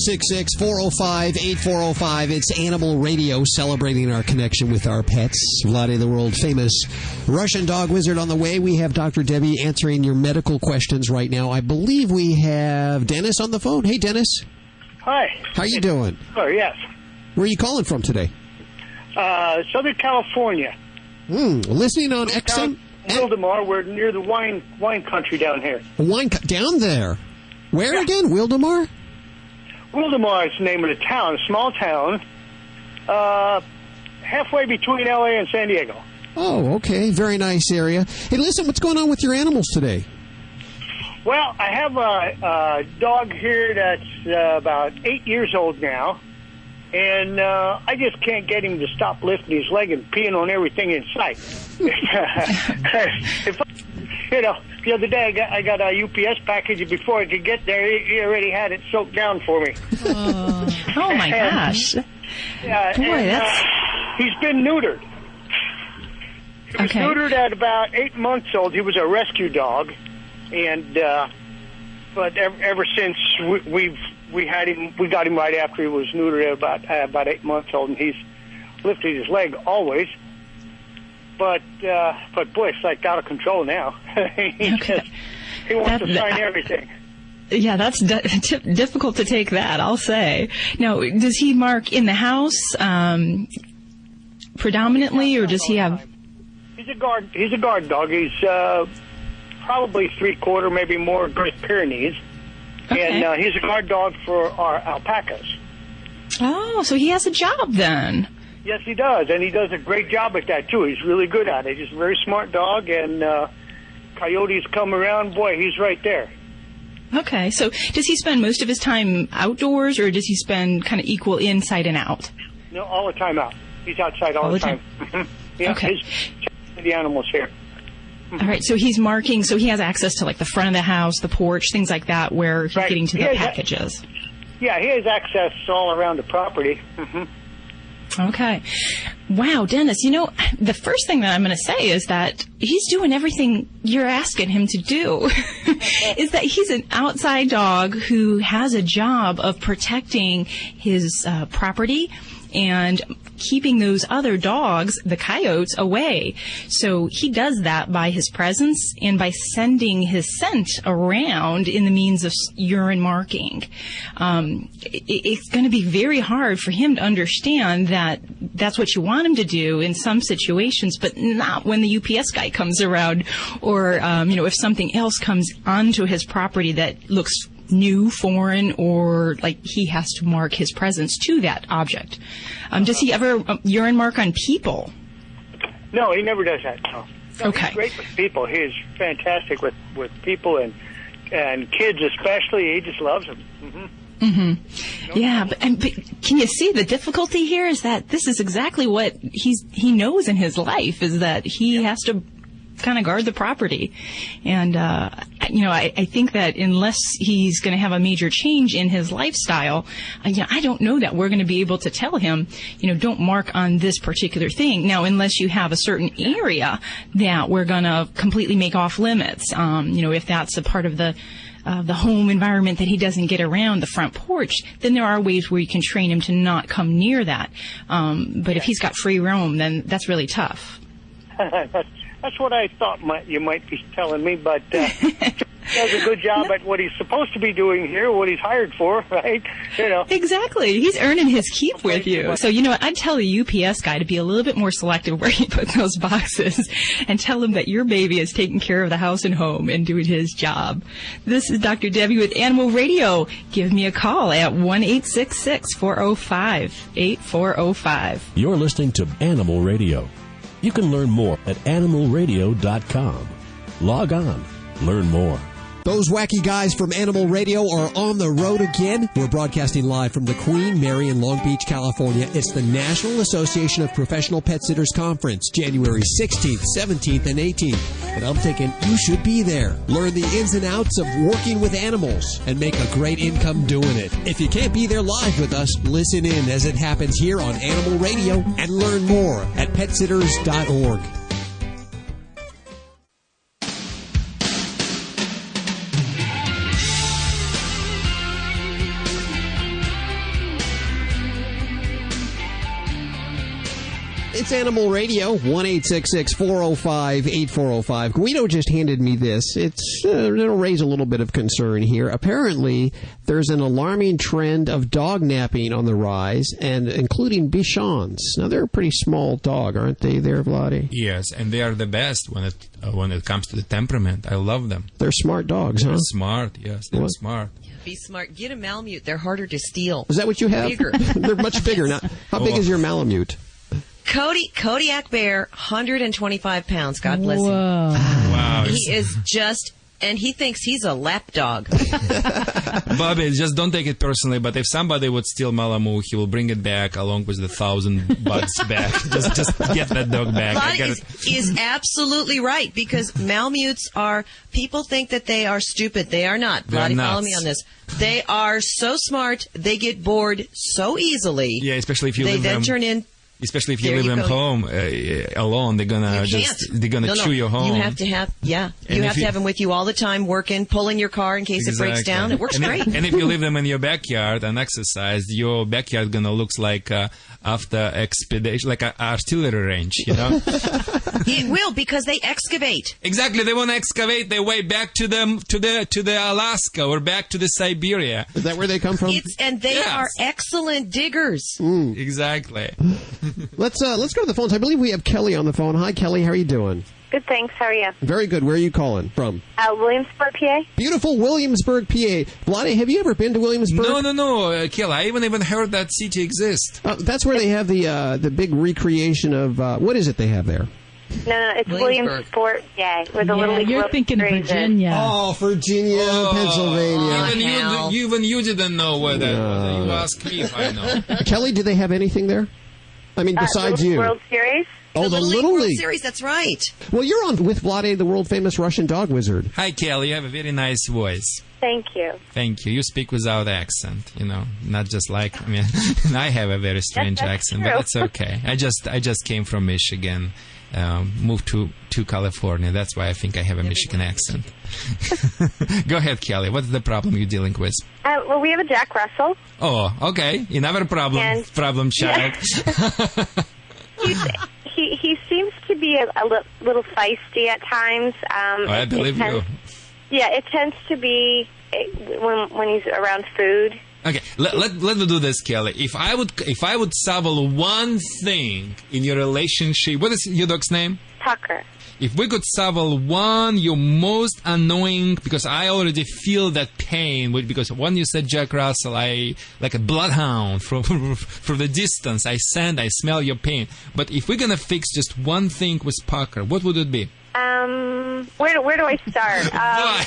1-866-405-8405. It's Animal Radio, celebrating our connection with our pets. Vlade, the world-famous Russian dog wizard, on the way. We have Dr. Debbie answering your medical questions right now. I believe we have Dennis on the phone. Hey, Dennis. Hi. How you doing? Oh, yes. Where are you calling from today? Southern California. Listening on XM? Wildemar. We're near the wine country down here. Down there? Where again? Wildemar? Wildemar is the name of the town, a small town, halfway between L.A. and San Diego. Oh, okay. Very nice area. Hey, listen, what's going on with your animals today? Well, I have a dog here that's about 8 years old now, and I just can't get him to stop lifting his leg and peeing on everything in sight. The other day I got a UPS package, and before I could get there, he already had it soaked down for me. Oh my gosh. Yeah, boy, he's been neutered. He was neutered at about 8 months old. He was a rescue dog, and but ever since we got him right after he was neutered at about 8 months old, and he's lifted his leg always. But boy, it's like out of control now. He wants to sign everything. Yeah, that's difficult to take that, I'll say. Now, does he mark in the house predominantly, or does he have... He's a guard dog. He's probably 3/4, maybe more, Great Pyrenees. Okay. And he's a guard dog for our alpacas. Oh, so he has a job then. Yes, he does, and he does a great job at that, too. He's really good at it. He's a very smart dog, and coyotes come around, boy, he's right there. Okay, so does he spend most of his time outdoors, or does he spend kind of equal inside and out? No, all the time out. He's outside all the time. Yeah, okay. The animals here. All right, so he's marking, so he has access to, like, the front of the house, the porch, things like that, where he's getting to the packages. Yeah, he has access all around the property. Mm-hmm. Okay. Wow, Dennis, the first thing that I'm going to say is that he's doing everything you're asking him to do. Is that he's an outside dog who has a job of protecting his property and keeping those other dogs, the coyotes, away. So he does that by his presence and by sending his scent around in the means of urine marking. It's going to be very hard for him to understand that that's what you want him to do in some situations, but not when the UPS guy comes around, or if something else comes onto his property that looks new, foreign, or like he has to mark his presence to that object. Does he ever urine mark on people? No, he never does that. No. Okay. He's great with people. He is fantastic with people and kids especially. He just loves them. Mm-hmm. Mm-hmm. Yeah, but can you see the difficulty here is that this is exactly what he knows in his life, is that he has to kind of guard the property. And, I think that unless he's going to have a major change in his lifestyle, I don't know that we're going to be able to tell him, don't mark on this particular thing. Now, unless you have a certain area that we're going to completely make off limits, if that's a part of the home environment that he doesn't get around, the front porch, then there are ways where you can train him to not come near that. But if he's got free roam, then that's really tough. That's what I thought you might be telling me, but he does a good job at what he's supposed to be doing here, what he's hired for, right? Exactly. He's earning his keep with you. So, I'd tell the UPS guy to be a little bit more selective where he puts those boxes and tell him that your baby is taking care of the house and home and doing his job. This is Dr. Debbie with Animal Radio. Give me a call at 1-866-405-8405. You're listening to Animal Radio. You can learn more at animalradio.com. Log on. Learn more. Those wacky guys from Animal Radio are on the road again. We're broadcasting live from the Queen Mary in Long Beach, California. It's the National Association of Professional Pet Sitters Conference, January 16th, 17th, and 18th. And I'm thinking you should be there. Learn the ins and outs of working with animals and make a great income doing it. If you can't be there live with us, listen in as it happens here on Animal Radio and learn more at petsitters.org. It's Animal Radio, 1-866-405-8405. Guido just handed me this. It'll raise a little bit of concern here. Apparently, there's an alarming trend of dog napping on the rise, and including Bichons. Now, they're a pretty small dog, aren't they there, Vladi? Yes, and they are the best when it comes to the temperament. I love them. They're smart dogs, huh? They're smart, yes. They're smart. Be smart. Get a Malamute. They're harder to steal. Is that what you have? Bigger. They're much bigger. Now, how big is your Malamute? Kodiak Bear, 125 pounds. God bless him. Wow. He is just, and he thinks he's a lap dog. Bobby, just don't take it personally, but if somebody would steal Malamute, he will bring it back along with the $1,000 back. Just get that dog back. Vlad is absolutely right, because Malamutes are, people think that they are stupid. They are not. Vlad, follow me on this. They are so smart, they get bored so easily. Yeah, especially if you they leave then them. turn in. Especially if you leave them home alone, they're gonna chew your home. You have to have to have them with you all the time, working, pulling your car in case it breaks down. It works great. And if you leave them in your backyard and exercise, your backyard gonna looks like after expedition, like an artillery range, you know. It will, because they excavate. Exactly, they want to excavate their way back to the Alaska or back to the Siberia. Is that where they come from? They are excellent diggers. Exactly. Let's go to the phones. I believe we have Kelly on the phone. Hi, Kelly. How are you doing? Good, thanks. How are you? Very good. Where are you calling from? Williamsburg, PA. Beautiful Williamsburg, PA. Vladi, have you ever been to Williamsburg? No, Kelly. I even heard that city exists. That's where they have the big recreation of what is it they have there? No, it's Williamsport, with a little. You're thinking Virginia. Oh, Virginia, Pennsylvania. Even you didn't know where that was. You asked me if I know. Kelly, do they have anything there? I mean, besides you. World Series? Oh, the Little League World Series, that's right. Well, you're on with Vlade, the world-famous Russian dog wizard. Hi, Kelly. You have a very nice voice. Thank you. Thank you. You speak without accent, not just like, I have a very strange accent, but it's okay. I just came from Michigan, moved to California. That's why I think I have a Michigan accent. Go ahead, Kelly. What's the problem you're dealing with? Well, we have a Jack Russell. Oh, okay. Another problem. Problem child. He seems to be a little feisty at times. I believe you. Yeah, it tends to be when he's around food. Okay, let me do this, Kelly. If I would solve one thing in your relationship, what is your dog's name? Tucker. If we could solve your most annoying, because I already feel that pain, because when you said Jack Russell, I, like a bloodhound from the distance, I smell your pain. But if we're going to fix just one thing with Parker, what would it be? Where do I start? Oh,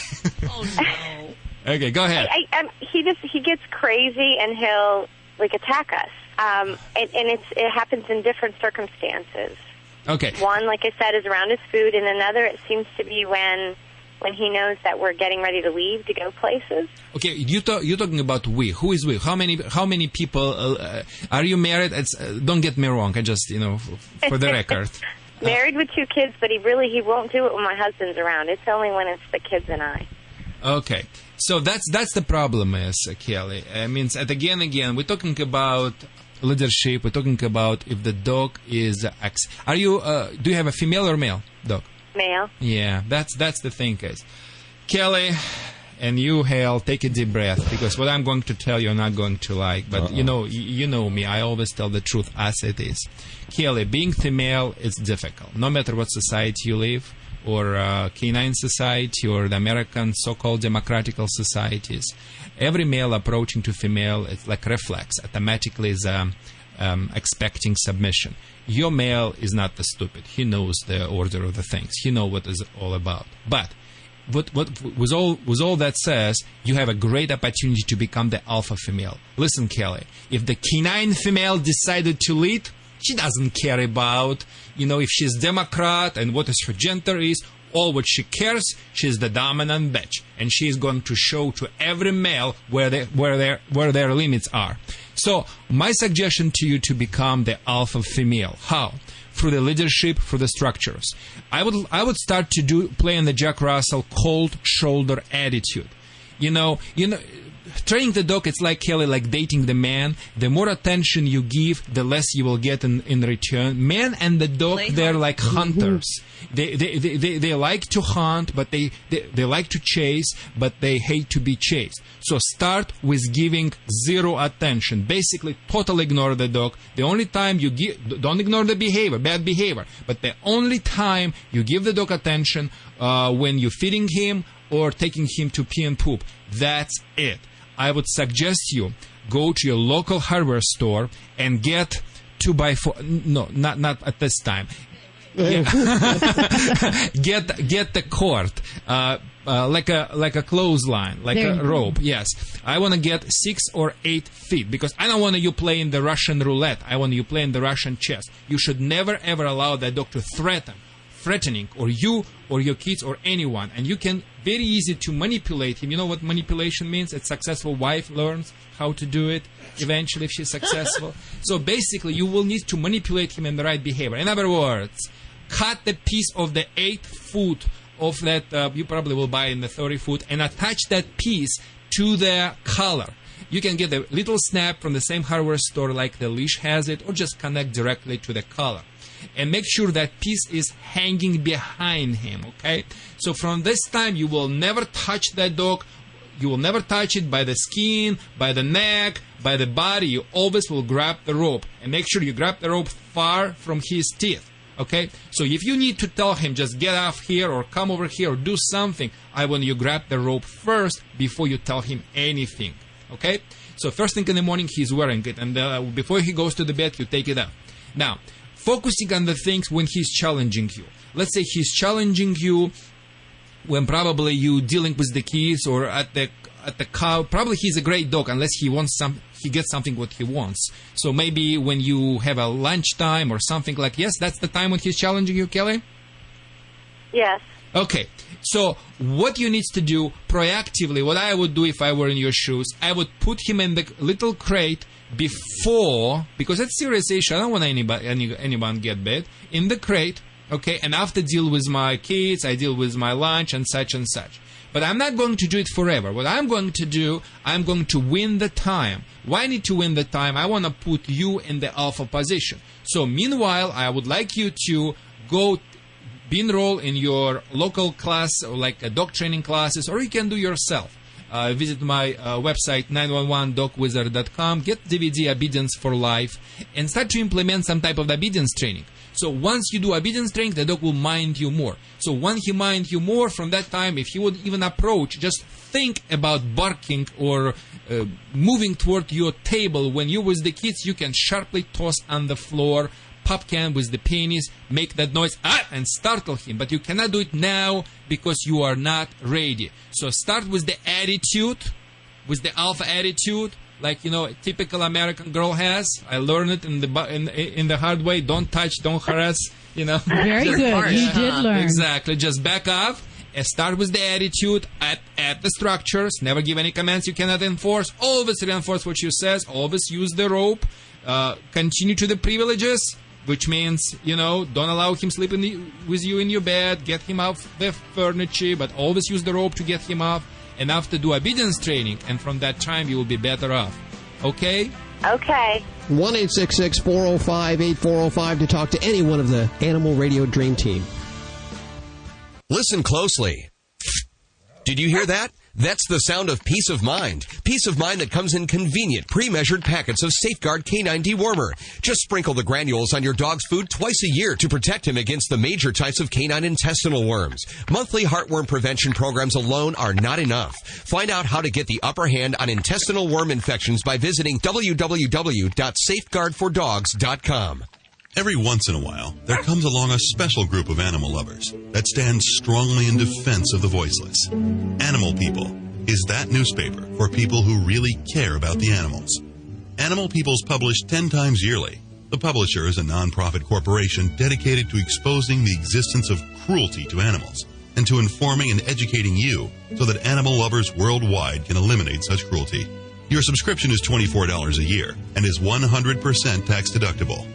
no. Okay, go ahead. He gets crazy and he'll, attack us. And it happens in different circumstances. Okay. One, like I said, is around his food, and another, it seems to be when he knows that we're getting ready to leave to go places. Okay, you're talking about we. Who is we? How many people are you married? Don't get me wrong. I just for the record. Married with 2 kids, but he won't do it when my husband's around. It's only when it's the kids and I. Okay, so that's the problem, Kelly. Again, we're talking about leadership. We're talking about if the dog is. Do you have a female or male dog? Male. Yeah, that's the thing, guys. Kelly, and you, Hale, take a deep breath, because what I'm going to tell you're not going to like. But you know me. I always tell the truth as it is. Kelly, being female is difficult. No matter what society you live, or canine society, or the American so-called democratical societies, every male approaching to female is like reflex, automatically is expecting submission. Your male is not the stupid. He knows the order of the things. He knows what it's all about. But with all that says, you have a great opportunity to become the alpha female. Listen, Kelly, if the canine female decided to lead, she doesn't care about, if she's Democrat and what her gender is. All what she cares, she's the dominant bitch, and she's going to show to every male where their limits are. So my suggestion to you to become the alpha female. How? Through the leadership, through the structures. I would start to play on the Jack Russell cold shoulder attitude. Training the dog, it's like, Kelly, like dating the man. The more attention you give, the less you will get in return. Man and the dog, they're like hunters. They like to hunt, but they like to chase, but they hate to be chased. So start with giving zero attention. Basically, totally ignore the dog. The only time you don't ignore the behavior, bad behavior, but the only time you give the dog attention when you're feeding him or taking him to pee and poop. That's it. I would suggest you go to your local hardware store and get 2x4. No, not at this time. Get the cord, like a clothesline, like a rope. Yes, I want to get 6 or 8 feet because I don't want you playing the Russian roulette. I want you playing the Russian chess. You should never ever allow that dog to threatening or you or your kids or anyone, and you can very easy to manipulate him. You know what manipulation means? A successful wife learns how to do it eventually if she's successful. So basically you will need to manipulate him in the right behavior. In other words, cut the piece of the 8 foot of that you probably will buy in the 30 foot and attach that piece to the collar. You can get a little snap from the same hardware store like the leash has it, or just connect directly to the collar. And make sure that piece is hanging behind him, okay? So from this time, you will never touch that dog. You will never touch it by the skin, by the neck, by the body. You always will grab the rope. And make sure you grab the rope far from his teeth, okay? So if you need to tell him, just get off here or come over here or do something, I want you grab the rope first before you tell him anything, okay? So first thing in the morning, he's wearing it. And before he goes to the bed, you take it out. Now, focusing on the things when he's challenging you. Let's say he's challenging you when probably you dealing with the kids or at the cow. Probably he's a great dog unless he gets something what he wants. So maybe when you have a lunchtime or something like, yes, that's the time when he's challenging you, Kelly? Yes. Okay. So what you need to do proactively, what I would do if I were in your shoes, I would put him in the little crate before, because it's serious issue. I don't want anyone get bit in the crate, okay? And after deal with my kids, I deal with my lunch and such and such. But I'm not going to do it forever. What I'm going to do, I'm going to win the time. Why I need to win the time? I want to put you in the alpha position. So meanwhile, I would like you to go be enrolled in your local class or like dog training classes, or you can do yourself. Visit my website 911dogwizard.com, get DVD Obedience for Life, and start to implement some type of obedience training. So once you do obedience training, the dog will mind you more. So when he minds you more, from that time, if he would even approach, just think about barking or moving toward your table. When you're with the kids, you can sharply toss on the floor, pop can with the penis, make that noise, and startle him. But you cannot do it now because you are not ready. So start with the attitude, with the alpha attitude, like, a typical American girl has. I learned it in the hard way. Don't touch, don't harass, Very good. You did learn. Exactly. Just back off and start with the attitude at the structures. Never give any commands you cannot enforce. Always reinforce what you says. Always use the rope. Continue to the privileges, which means, don't allow him sleeping with you in your bed. Get him off the furniture, but always use the rope to get him off. And after do obedience training, and from that time you will be better off. Okay? Okay. 1-866-405-8405 to talk to any one of the Animal Radio Dream Team. Listen closely. Did you hear that? That's the sound of peace of mind. Peace of mind that comes in convenient, pre-measured packets of Safeguard Canine Dewormer. Just sprinkle the granules on your dog's food twice a year to protect him against the major types of canine intestinal worms. Monthly heartworm prevention programs alone are not enough. Find out how to get the upper hand on intestinal worm infections by visiting www.safeguardfordogs.com. Every once in a while, there comes along a special group of animal lovers that stands strongly in defense of the voiceless. Animal People is that newspaper for people who really care about the animals. Animal People is published 10 times yearly. The publisher is a nonprofit corporation dedicated to exposing the existence of cruelty to animals and to informing and educating you so that animal lovers worldwide can eliminate such cruelty. Your subscription is $24 a year and is 100% tax deductible.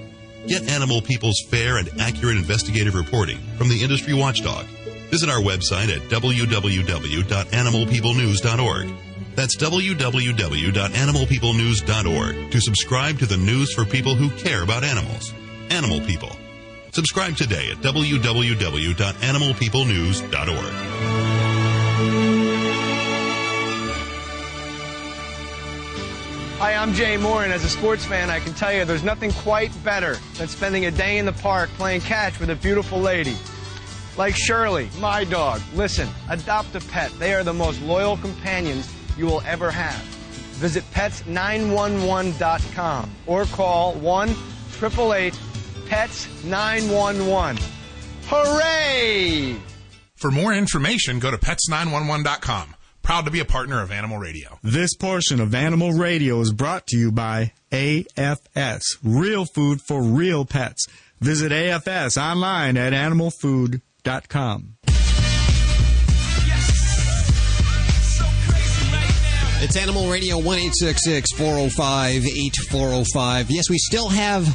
Get Animal People's fair and accurate investigative reporting from the industry watchdog. Visit our website at www.animalpeoplenews.org. That's www.animalpeoplenews.org to subscribe to the news for people who care about animals. Animal People. Subscribe today at www.animalpeoplenews.org. Hi, I'm Jay Moore, and as a sports fan, I can tell you there's nothing quite better than spending a day in the park playing catch with a beautiful lady. Like Shirley, my dog. Listen, adopt a pet. They are the most loyal companions you will ever have. Visit pets911.com or call 1-888-PETS911. Hooray! For more information, go to pets911.com. Proud to be a partner of Animal Radio. This portion of Animal Radio is brought to you by AFS, real food for real pets. Visit AFS online at animalfood.com. It's Animal Radio, 1-866-405-8405. Yes, we still have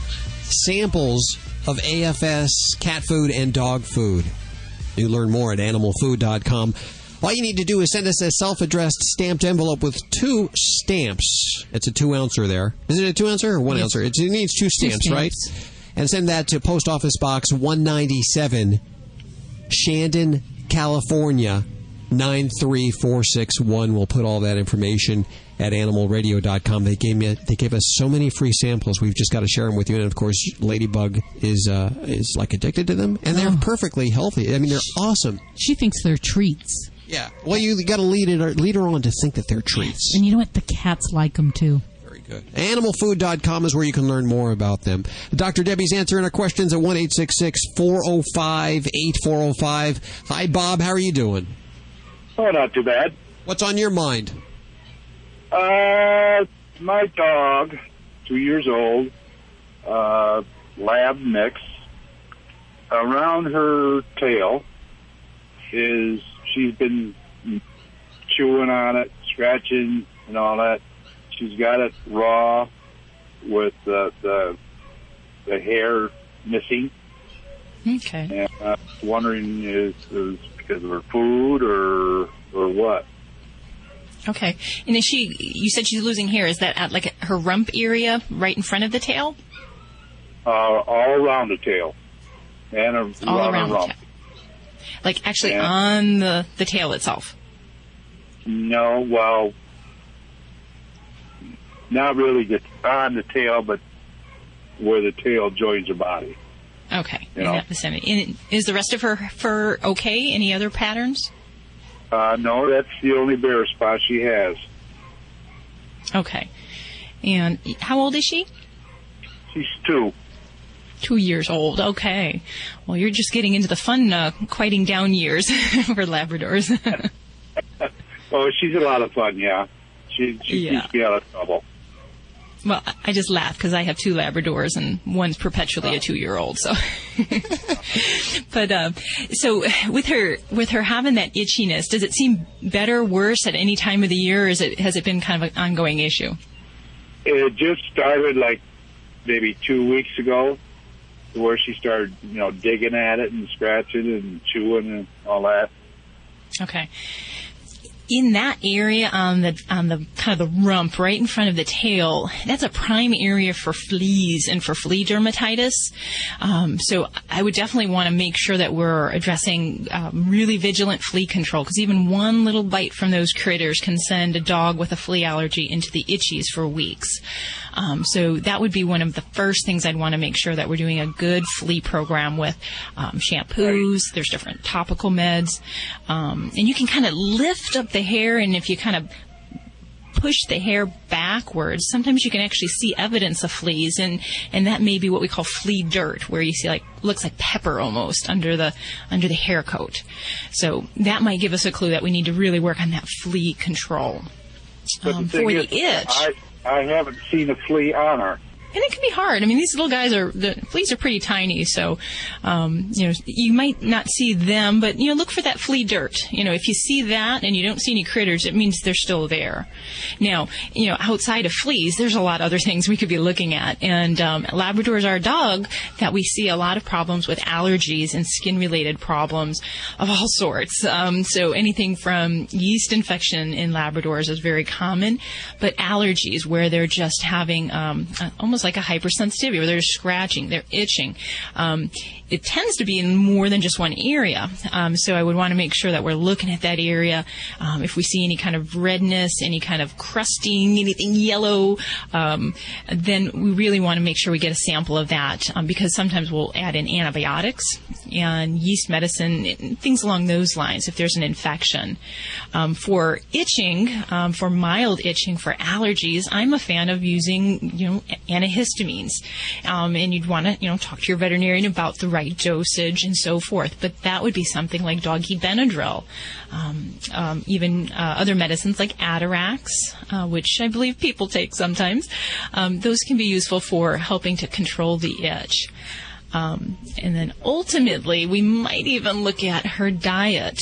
samples of AFS cat food and dog food. You learn more at animalfood.com. All you need to do is send us a self-addressed stamped envelope with 2 stamps. It's a 2-ouncer there. Is it a 2-ouncer or 1-ouncer? It needs 2 stamps, right? And send that to Post Office Box 197, Shandon, California, 93461. We'll put all that information at animalradio.com. They gave us so many free samples. We've just got to share them with you. And of course, Ladybug is like addicted to them, and they're perfectly healthy. I mean, they're awesome. She thinks they're treats. Yeah. Well, you got to lead her on to think that they're treats. And you know what? The cats like them too. Very good. Animalfood.com is where you can learn more about them. Dr. Debbie's answering our questions at 1-866-405-8405. Hi, Bob. How are you doing? Oh, not too bad. What's on your mind? My dog, 2 years old, lab mix. Around her tail she's been chewing on it, scratching and all that. She's got it raw with the hair missing. Okay. And I'm wondering is because of her food or what? Okay. And you said she's losing hair. Is that at like her rump area right in front of the tail? All around the tail. And all around the rump. tail. Like actually on the tail itself? No, well, not really just on the tail, but where the tail joins the body. Okay. In that vicinity. And is the rest of her fur okay? Any other patterns? No, that's the only bare spot she has. Okay. And how old is she? She's 2. 2 years old. Okay. Well, you're just getting into the fun quieting down years for Labradors. Oh, she's a lot of fun, yeah. She keeps me out of trouble. Well, I just laugh because I have 2 Labradors and one's perpetually a 2-year-old. So, but so with her having that itchiness, does it seem better, worse at any time of the year, or has it been kind of an ongoing issue? It just started like maybe 2 weeks ago, where she started, digging at it and scratching and chewing and all that. Okay. In that area on the kind of the rump right in front of the tail, that's a prime area for fleas and for flea dermatitis. So I would definitely want to make sure that we're addressing really vigilant flea control, because even one little bite from those critters can send a dog with a flea allergy into the itchies for weeks. So that would be one of the first things I'd want to make sure that we're doing a good flea program with shampoos. There's different topical meds. And you can kind of lift up the hair, and if you kind of push the hair backwards, sometimes you can actually see evidence of fleas, and that may be what we call flea dirt, where you see looks like pepper almost under the hair coat. So that might give us a clue that we need to really work on that flea control. But the itch. I haven't seen a flea on her. And it can be hard. I mean, these little guys the fleas are pretty tiny, so, you might not see them, but, look for that flea dirt. If you see that and you don't see any critters, it means they're still there. Now, outside of fleas, there's a lot of other things we could be looking at. And Labradors are a dog that we see a lot of problems with allergies and skin-related problems of all sorts. So anything from yeast infection in Labradors is very common, but allergies where they're just having almost like a hypersensitivity, where they're scratching, they're itching. It tends to be in more than just one area. So I would want to make sure that we're looking at that area. If we see any kind of redness, any kind of crusting, anything yellow, then we really want to make sure we get a sample of that, because sometimes we'll add in antibiotics and yeast medicine, things along those lines if there's an infection. For itching, for mild itching, for allergies, I'm a fan of using, antihistamines. And you'd want to, talk to your veterinarian about the right dosage and so forth. But that would be something like doggy Benadryl. Even other medicines like Atarax, which I believe people take sometimes. Those can be useful for helping to control the itch. And then ultimately, we might even look at her diet.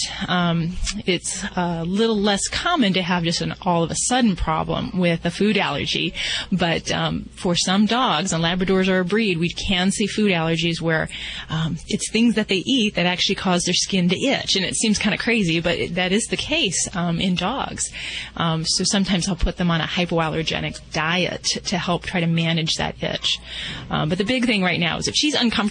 It's a little less common to have just an all-of-a-sudden problem with a food allergy. But for some dogs, and Labradors are a breed, we can see food allergies where it's things that they eat that actually cause their skin to itch. And it seems kind of crazy, but that is the case in dogs. So sometimes I'll put them on a hypoallergenic diet to help try to manage that itch. But the big thing right now is if she's uncomfortable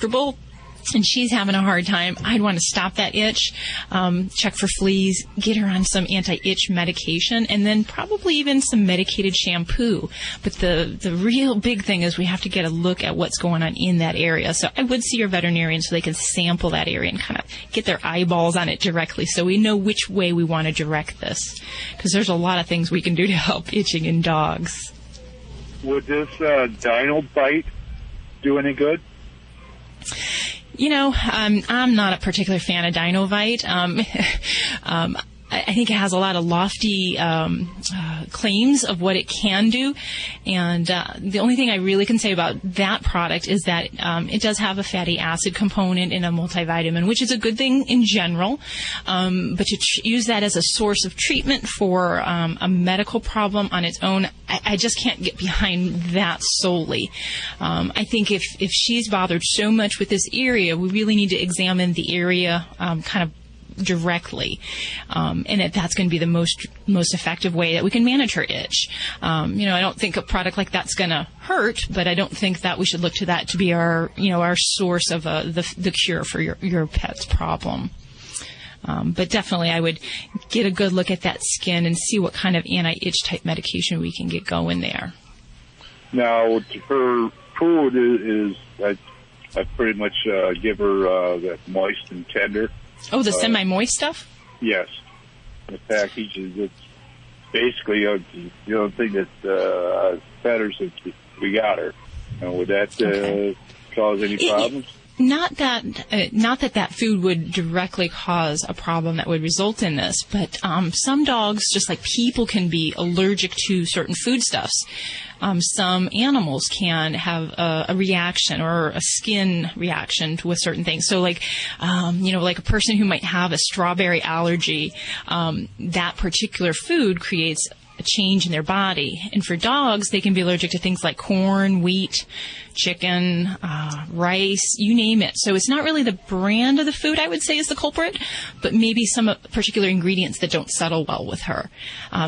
and she's having a hard time, I'd want to stop that itch, check for fleas, get her on some anti-itch medication, and then probably even some medicated shampoo. But the real big thing is we have to get a look at what's going on in that area. So I would see your veterinarian so they can sample that area and kind of get their eyeballs on it directly so we know which way we want to direct this. Because there's a lot of things we can do to help itching in dogs. Would this dino bite do any good? I'm not a particular fan of Dinovite. I think it has a lot of lofty claims of what it can do. And the only thing I really can say about that product is that it does have a fatty acid component in a multivitamin, which is a good thing in general. But to use that as a source of treatment for a medical problem on its own, I just can't get behind that solely. I think if she's bothered so much with this area, we really need to examine the area kind of directly, and that's going to be the most effective way that we can manage her itch. I don't think a product like that's going to hurt, but I don't think that we should look to that to be our source of the cure for your pet's problem. But definitely, I would get a good look at that skin and see what kind of anti-itch type medication we can get going there. Now, her food is I pretty much give her that moist and tender. Oh, the semi-moist stuff? Yes. The package is basically the only thing that betters that we got her. Would that cause any problems? Not that food would directly cause a problem that would result in this, but some dogs, just like people, can be allergic to certain foodstuffs. Some animals can have a reaction or a skin reaction to certain things. So like a person who might have a strawberry allergy, that particular food creates a change in their body. And for dogs, they can be allergic to things like corn, wheat, chicken, rice, you name it. So it's not really the brand of the food, I would say, is the culprit, but maybe some particular ingredients that don't settle well with her.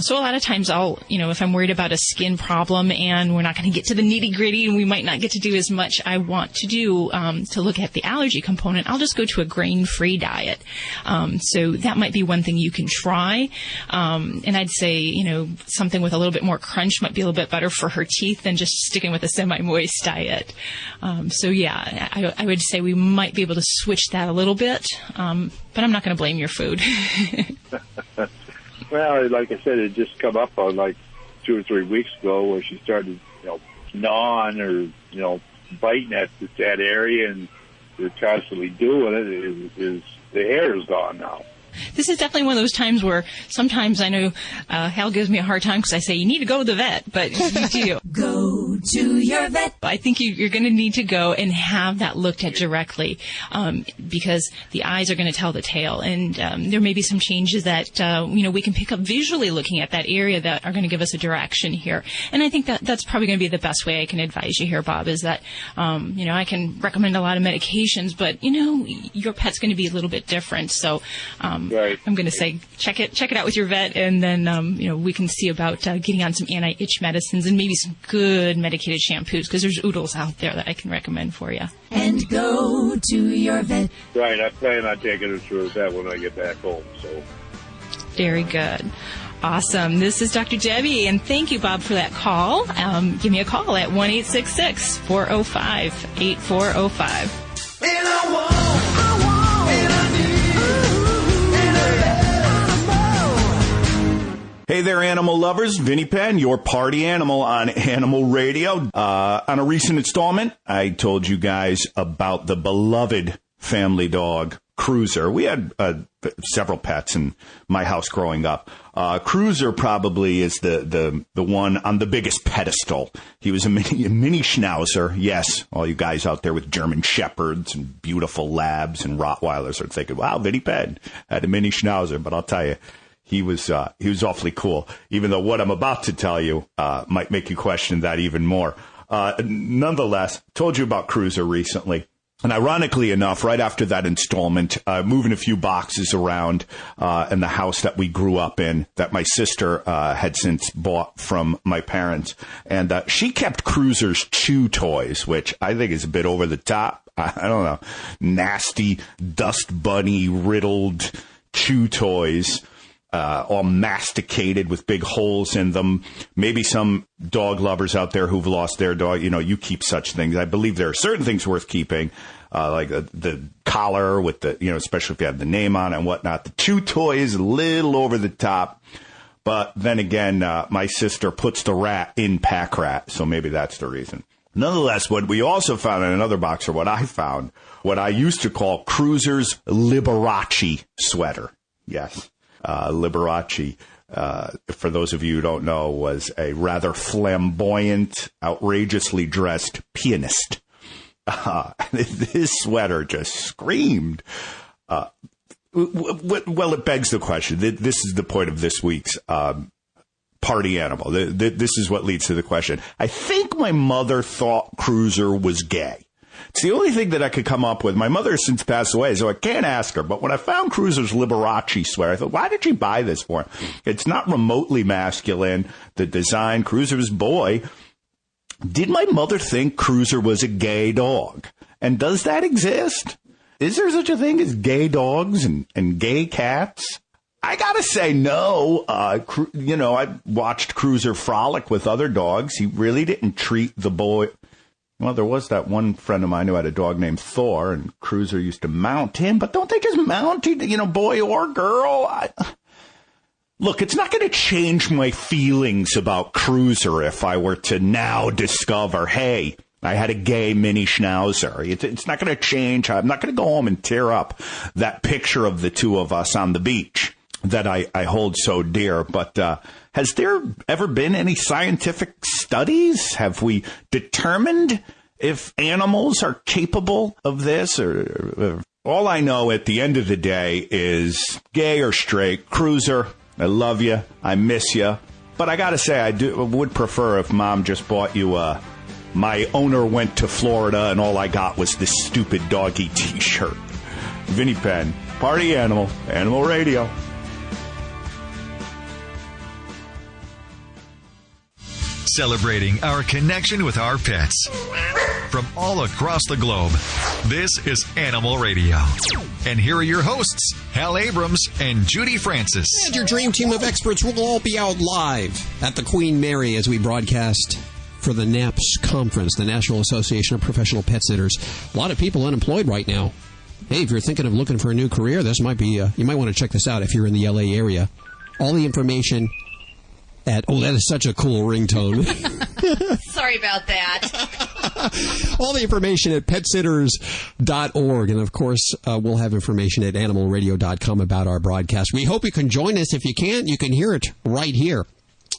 So a lot of times if I'm worried about a skin problem and we're not going to get to the nitty gritty and we might not get to do as much I want to do to look at the allergy component, I'll just go to a grain-free diet. So that might be one thing you can try. And I'd say, something with a little bit more crunch might be a little bit better for her teeth than just sticking with a semi-moist diet. I would say we might be able to switch that a little bit, but I'm not going to blame your food. Well, like I said, it just come up on like 2 or 3 weeks ago where she started, gnawing or, biting at that area, and they're constantly doing it. Is the hair is gone now. This is definitely one of those times where sometimes I know Hal gives me a hard time because I say, you need to go to the vet, but you do. Go to your vet. I think you're going to need to go and have that looked at directly, because the eyes are going to tell the tale, and there may be some changes that we can pick up visually looking at that area that are going to give us a direction here. And I think that's probably going to be the best way I can advise you here, Bob, is that I can recommend a lot of medications, but your pet's going to be a little bit different. So right. I'm going to say check it out with your vet, and then we can see about getting on some anti-itch medicines and maybe some good medicated shampoos, because there's oodles out there that I can recommend for you. And go to your vet. Right, I plan on taking her to a vet when I get back home. So very good. Awesome. This is Dr. Debbie, and thank you, Bob, for that call. Give me a call at 1-866-405-8405. Hey there, animal lovers. Vinny Penn, your party animal on Animal Radio. On a recent installment, I told you guys about the beloved family dog, Cruiser. We had several pets in my house growing up. Cruiser probably is the one on the biggest pedestal. He was a mini schnauzer. Yes, all you guys out there with German shepherds and beautiful labs and Rottweilers are thinking, wow, Vinny Penn had a mini schnauzer. But I'll tell you, he was awfully cool, even though what I'm about to tell you might make you question that even more. Nonetheless, told you about Cruiser recently. And ironically enough, right after that installment, moving a few boxes around in the house that we grew up in that my sister had since bought from my parents. And she kept Cruiser's chew toys, which I think is a bit over the top. I don't know, nasty, dust bunny riddled chew toys. All masticated with big holes in them. Maybe some dog lovers out there who've lost their dog, you keep such things. I believe there are certain things worth keeping, like the collar with the, especially if you have the name on it and whatnot. The chew toy is a little over the top. But then again, my sister puts the rat in pack rat, so maybe that's the reason. Nonetheless, what we also found in another box, or what I found, what I used to call Cruiser's Liberace sweater. Yes. Liberace, for those of you who don't know, was a rather flamboyant, outrageously dressed pianist. This sweater just screamed. Well, it begs the question. This is the point of this week's party animal. This is what leads to the question. I think my mother thought Cruiser was gay. It's the only thing that I could come up with. My mother has since passed away, so I can't ask her. But when I found Cruiser's Liberace sweater, I thought, why did she buy this for him? It's not remotely masculine. The design, Cruiser's boy. Did my mother think Cruiser was a gay dog? And does that exist? Is there such a thing as gay dogs and gay cats? I gotta say no. I watched Cruiser frolic with other dogs. He really didn't treat the boy. Well, there was that one friend of mine who had a dog named Thor, and Cruiser used to mount him. But don't they just mount, boy or girl? Look, it's not going to change my feelings about Cruiser if I were to now discover, hey, I had a gay mini schnauzer. It's not going to change. I'm not going to go home and tear up that picture of the two of us on the beach that I hold so dear. But has there ever been any scientific studies? Have we determined if animals are capable of this? Or all I know at the end of the day is gay or straight, Cruiser, I love you, I miss you. But I got to say, I would prefer if Mom just bought you my owner went to Florida and all I got was this stupid doggy T-shirt. Vinny Penn, party animal, Animal Radio. Celebrating our connection with our pets. From all across the globe, this is Animal Radio. And here are your hosts, Hal Abrams and Judy Francis. And your dream team of experts will all be out live at the Queen Mary as we broadcast for the NAPS conference, the National Association of Professional Pet Sitters. A lot of people unemployed right now. Hey, if you're thinking of looking for a new career, this might be, you might want to check this out if you're in the LA area. All the information at, that is such a cool ringtone. Sorry about that. All the information at petsitters.org. And, of course, we'll have information at animalradio.com about our broadcast. We hope you can join us. If you can't, you can hear it right here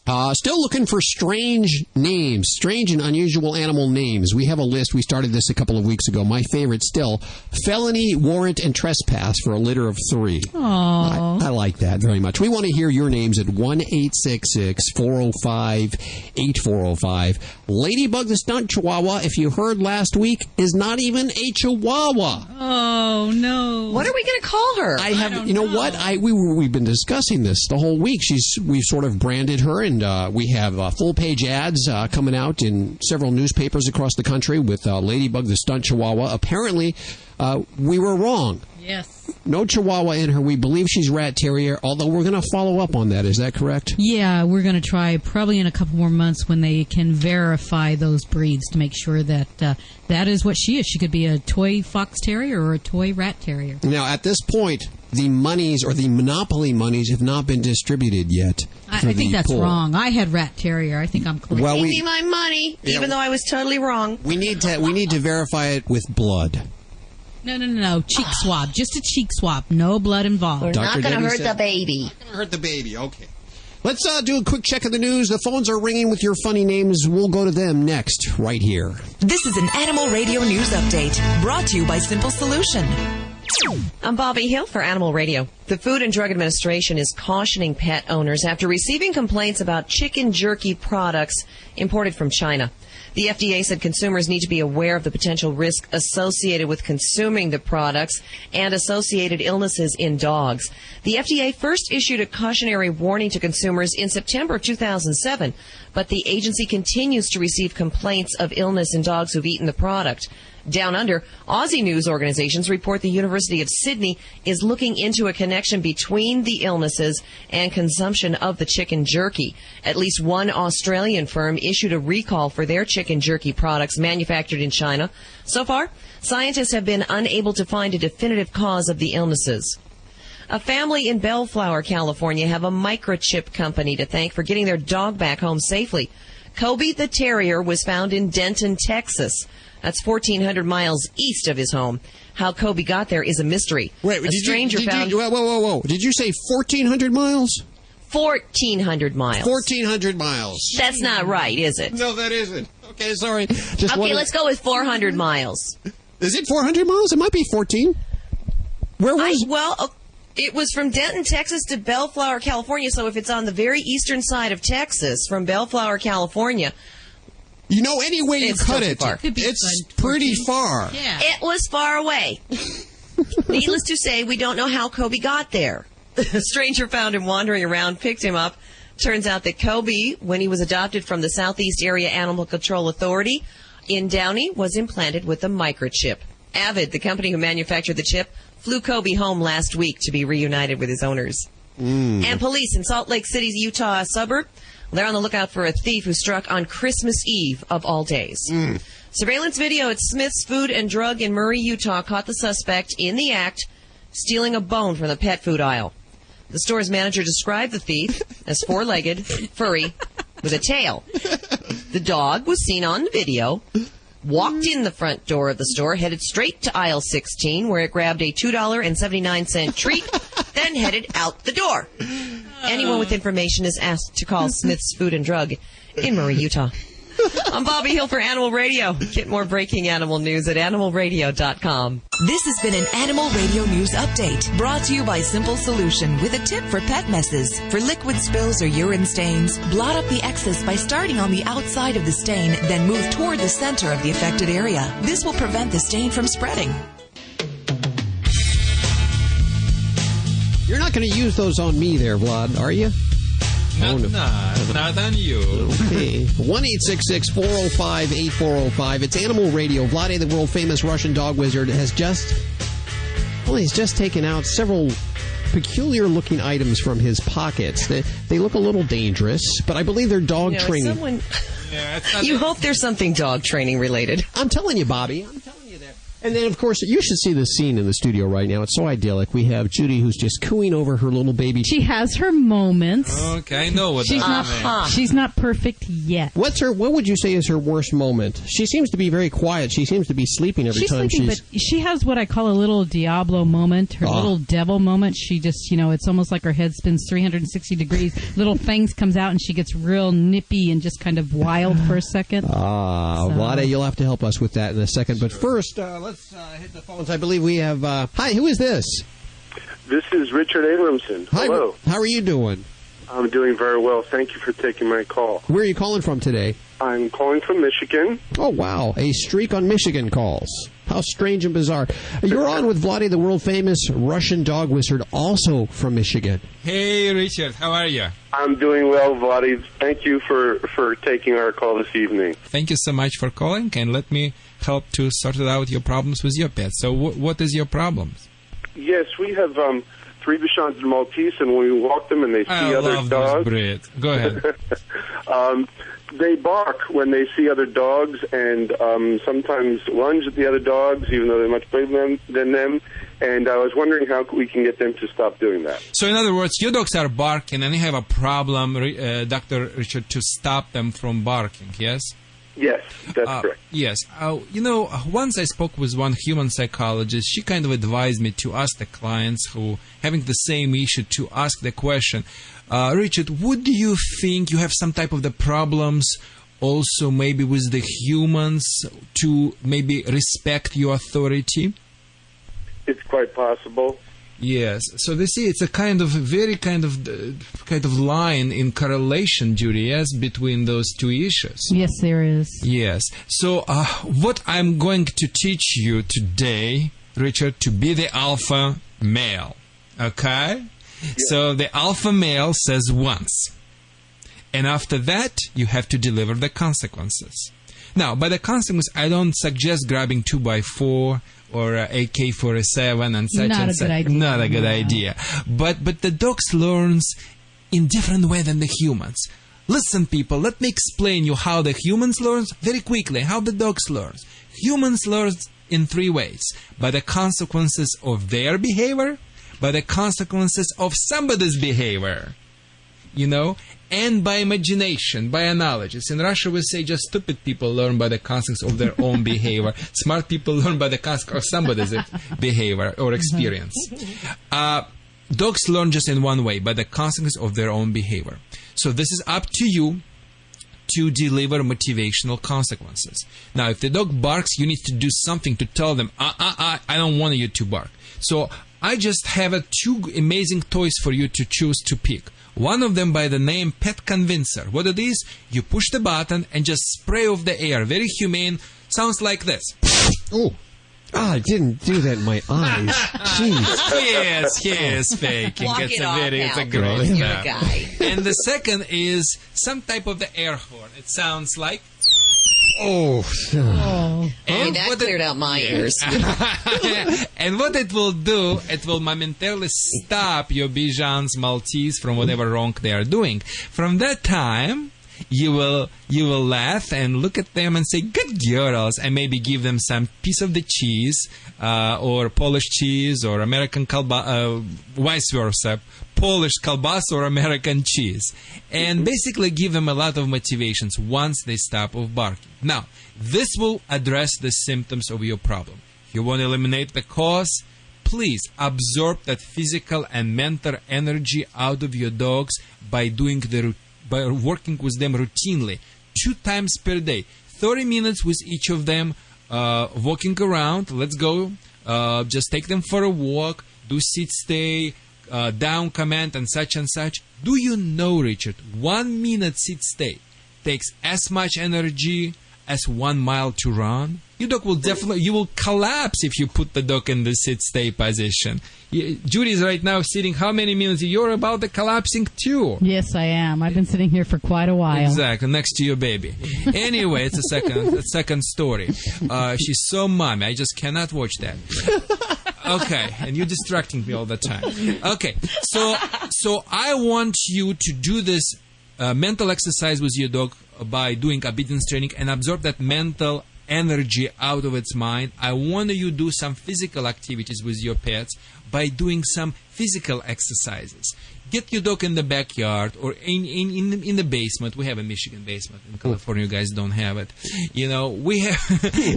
Still looking for strange names, strange and unusual animal names. We have a list. We started this a couple of weeks ago. My favorite still, felony, warrant, and trespass for a litter of 3. I like that very much. We want to hear your names at 1-866-405-8405. Ladybug the Stunt Chihuahua, if you heard last week, is not even a Chihuahua. Oh, no. What are we going to call her? You know what? We've been discussing this the whole week. We've sort of branded her, and we have full-page ads coming out in several newspapers across the country with Ladybug the Stunt Chihuahua. Apparently, we were wrong. Yes. No Chihuahua in her. We believe she's rat terrier, although we're going to follow up on that. Is that correct? Yeah, we're going to try probably in a couple more months when they can verify those breeds to make sure that that is what she is. She could be a toy fox terrier or a toy rat terrier. Now, at this point, the monies or the monopoly monies have not been distributed yet. I think that's wrong. I had rat terrier. I think I'm close. Well, give me my money, even though I was totally wrong. We need to verify it with blood. No. Cheek swab. Just a cheek swab. No blood involved. We're not going to hurt the baby. Not going to hurt the baby. Okay. Let's do a quick check of the news. The phones are ringing with your funny names. We'll go to them next, right here. This is an Animal Radio News Update, brought to you by Simple Solution. I'm Bobby Hill for Animal Radio. The Food and Drug Administration is cautioning pet owners after receiving complaints about chicken jerky products imported from China. The FDA said consumers need to be aware of the potential risk associated with consuming the products and associated illnesses in dogs. The FDA first issued a cautionary warning to consumers in September 2007, but the agency continues to receive complaints of illness in dogs who've eaten the product. Down under, Aussie news organizations report the University of Sydney is looking into a connection between the illnesses and consumption of the chicken jerky. At least one Australian firm issued a recall for their chicken jerky products manufactured in China. So far, scientists have been unable to find a definitive cause of the illnesses. A family in Bellflower, California, have a microchip company to thank for getting their dog back home safely. Kobe the Terrier was found in Denton, Texas. That's 1,400 miles east of his home. How Kobe got there is a mystery. Wait, Whoa. Did you say 1,400 miles? 1,400 miles. 1,400 miles. That's not right, is it? No, that isn't. Okay, sorry. Let's go with 400 miles. Is it 400 miles? It might be 14. Where was it was from Denton, Texas to Bellflower, California. So if it's on the very eastern side of Texas, from Bellflower, California... You know, any way you cut it, it's pretty far. Yeah. It was far away. Needless to say, we don't know how Kobe got there. A stranger found him wandering around, picked him up. Turns out that Kobe, when he was adopted from the Southeast Area Animal Control Authority in Downey, was implanted with a microchip. Avid, the company who manufactured the chip, flew Kobe home last week to be reunited with his owners. And police in Salt Lake City's Utah suburb, they're on the lookout for a thief who struck on Christmas Eve of all days. Surveillance video at Smith's Food and Drug in Murray, Utah, caught the suspect in the act stealing a bone from the pet food aisle. The store's manager described the thief as four-legged, furry, with a tail. The dog was seen on the video, walked in the front door of the store, headed straight to aisle 16, where it grabbed a $2.79 treat, then headed out the door. Anyone with information is asked to call Smith's Food and Drug in Murray, Utah. I'm Bobby Hill for Animal Radio. Get more breaking animal news at animalradio.com. This has been an Animal Radio News Update, brought to you by Simple Solution, with a tip for pet messes. For liquid spills or urine stains, blot up the excess by starting on the outside of the stain, then move toward the center of the affected area. This will prevent the stain from spreading. You're not going to use those on me there, Vlad, are you? Not on you. Okay. 1-866-405-8405. It's Animal Radio. Vlade, the world-famous Russian dog wizard, he's just taken out several peculiar-looking items from his pockets. They look a little dangerous, but I believe they're dog training. You hope there's something dog training related. I'm telling you, Bobby. I'm telling you that. And then, of course, you should see the scene in the studio right now. It's so idyllic. We have Judy who's just cooing over her little baby. She has her moments. Okay, I know what she's that not. She's not perfect yet. What would you say is her worst moment? She seems to be very quiet. She seems to be sleeping every time but she has what I call a little Diablo moment, her little devil moment. She just, it's almost like her head spins 360 degrees. Little things comes out, and she gets real nippy and just kind of wild for a second. Vlade, you'll have to help us with that in a second. But first, let's hit the phones. I believe we have... hi, who is this? This is Richard Abramson. Hello. Hi, how are you doing? I'm doing very well. Thank you for taking my call. Where are you calling from today? I'm calling from Michigan. Oh, wow. A streak on Michigan calls. How strange and bizarre. You're on with Vlade, the world-famous Russian dog wizard, also from Michigan. Hey, Richard. How are you? I'm doing well, Vlade. Thank you for taking our call this evening. Thank you so much for calling, and let me help to sort out your problems with your pet. So what is your problems? Yes, we have 3 Bichons and Maltese, and when we walk them and they see other dogs... I love this breed. Go ahead. They bark when they see other dogs and sometimes lunge at the other dogs, even though they're much bigger than them. And I was wondering how we can get them to stop doing that. So in other words, your dogs are barking and you have a problem, Dr. Richard, to stop them from barking, yes? Yes, that's correct. Yes. Once I spoke with one human psychologist, she kind of advised me to ask the clients who having the same issue to ask the question, Richard, would you think you have some type of the problems also maybe with the humans to maybe respect your authority? It's quite possible. Yes. So they see it's a very kind of line in correlation, Judy, yes, between those two issues. Yes, there is. Yes. So what I'm going to teach you today, Richard, to be the alpha male. Okay? Yeah. So the alpha male says once. And after that, you have to deliver the consequences. Now, by the consequence, I don't suggest grabbing 2x4 or AK-47 and such and such. Not a good idea. But the dogs learns in different way than the humans. Listen, people, let me explain you how the humans learns very quickly, how the dogs learns. Humans learn in 3 ways. By the consequences of their behavior, by the consequences of somebody's behavior, and by imagination, by analogies. In Russia, we say just stupid people learn by the consequences of their own behavior. Smart people learn by the consequences of somebody's behavior or experience. Dogs learn just in one way, by the consequences of their own behavior. So this is up to you to deliver motivational consequences. Now, if the dog barks, you need to do something to tell them, I don't want you to bark. So I just have 2 amazing toys for you to choose to pick. One of them by the name Pet Convincer. What it is, you push the button and just spray off the air. Very humane. Sounds like this. Oh, I didn't do that in my eyes. Jeez. He is faking. It's a great guy. And the second is some type of the air horn. It sounds like... And that cleared out my ears. And what it will do, it will momentarily stop your Bichons, Maltese from whatever wrong they are doing. From that time, you will laugh and look at them and say, good girls, and maybe give them some piece of the cheese, or Polish cheese, or American vice versa, Polish kalbasa or American cheese, and basically give them a lot of motivations once they stop of barking. Now, this will address the symptoms of your problem. If you want to eliminate the cause, please absorb that physical and mental energy out of your dogs by working with them routinely, 2 times per day, 30 minutes with each of them, walking around. Let's go. Just take them for a walk, do sit stay, down command and such. Do you know, Richard, 1 minute sit stay takes as much energy as 1 mile to run? Your dog will you will collapse if you put the dog in the sit stay position. Judy is right now sitting how many minutes? You're about to collapsing too. Yes, I am. I've been sitting here for quite a while. Exactly, next to your baby. Anyway, it's a second story. She's so mommy, I just cannot watch that. Okay, and you're distracting me all the time. Okay, so I want you to do this mental exercise with your dog by doing obedience training and absorb that mental energy out of its mind. I want you to do some physical activities with your pets by doing some physical exercises. Get your dog in the backyard or in the basement. We have a Michigan basement. In California, you guys don't have it. You know, we have.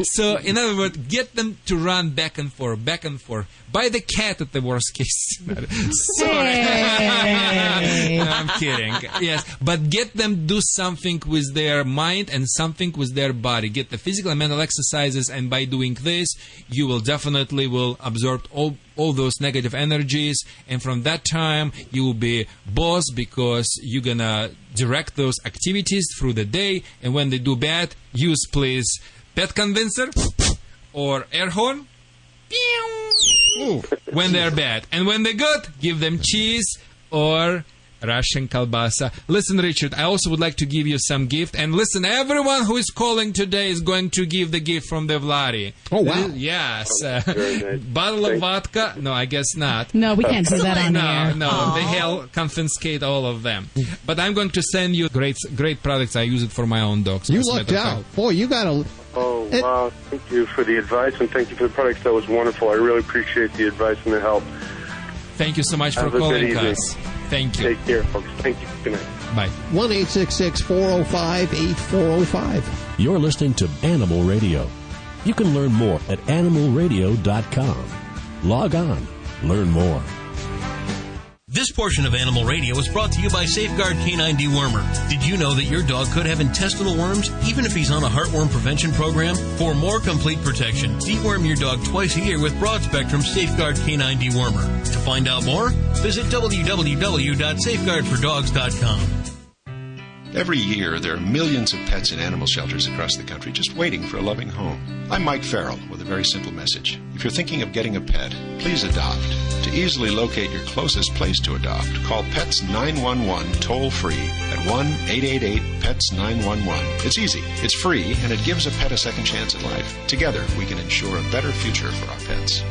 So, in other words, get them to run back and forth. Buy the cat at the worst case. Sorry. Hey. No, I'm kidding. Yes, but get them do something with their mind and something with their body. Get the physical and mental exercises, and by doing this, you will definitely absorb all those negative energies, and from that time you will be boss because you're gonna direct those activities through the day. And when they do bad, use please pet convincer or air horn when they're bad, and when they're good, give them cheese or Russian kalbasa. Listen, Richard, I also would like to give you some gift. And listen, everyone who is calling today is going to give the gift from the Vladi. Oh, wow. Yes. Bottle of vodka? No, I guess not. No, we can't do that on air. No, they'll confiscate all of them. But I'm going to send you great products. I use it for my own dogs. You lucked out. Boy, you got a... Oh, wow. Thank you for the advice, and thank you for the products. That was wonderful. I really appreciate the advice and the help. Thank you so much for calling us. Thank you. Take care, folks. Thank you. Good night. Bye. 1-866-405-8405. You're listening to Animal Radio. You can learn more at animalradio.com. Log on. Learn more. This portion of Animal Radio is brought to you by Safeguard Canine Dewormer. Did you know that your dog could have intestinal worms even if he's on a heartworm prevention program? For more complete protection, deworm your dog twice a year with broad-spectrum Safeguard Canine Dewormer. To find out more, visit www.safeguardfordogs.com. Every year, there are millions of pets in animal shelters across the country just waiting for a loving home. I'm Mike Farrell with a very simple message. If you're thinking of getting a pet, please adopt. To easily locate your closest place to adopt, call Pets 911 toll-free at 1-888-PETS-911. It's easy, it's free, and it gives a pet a second chance at life. Together, we can ensure a better future for our pets.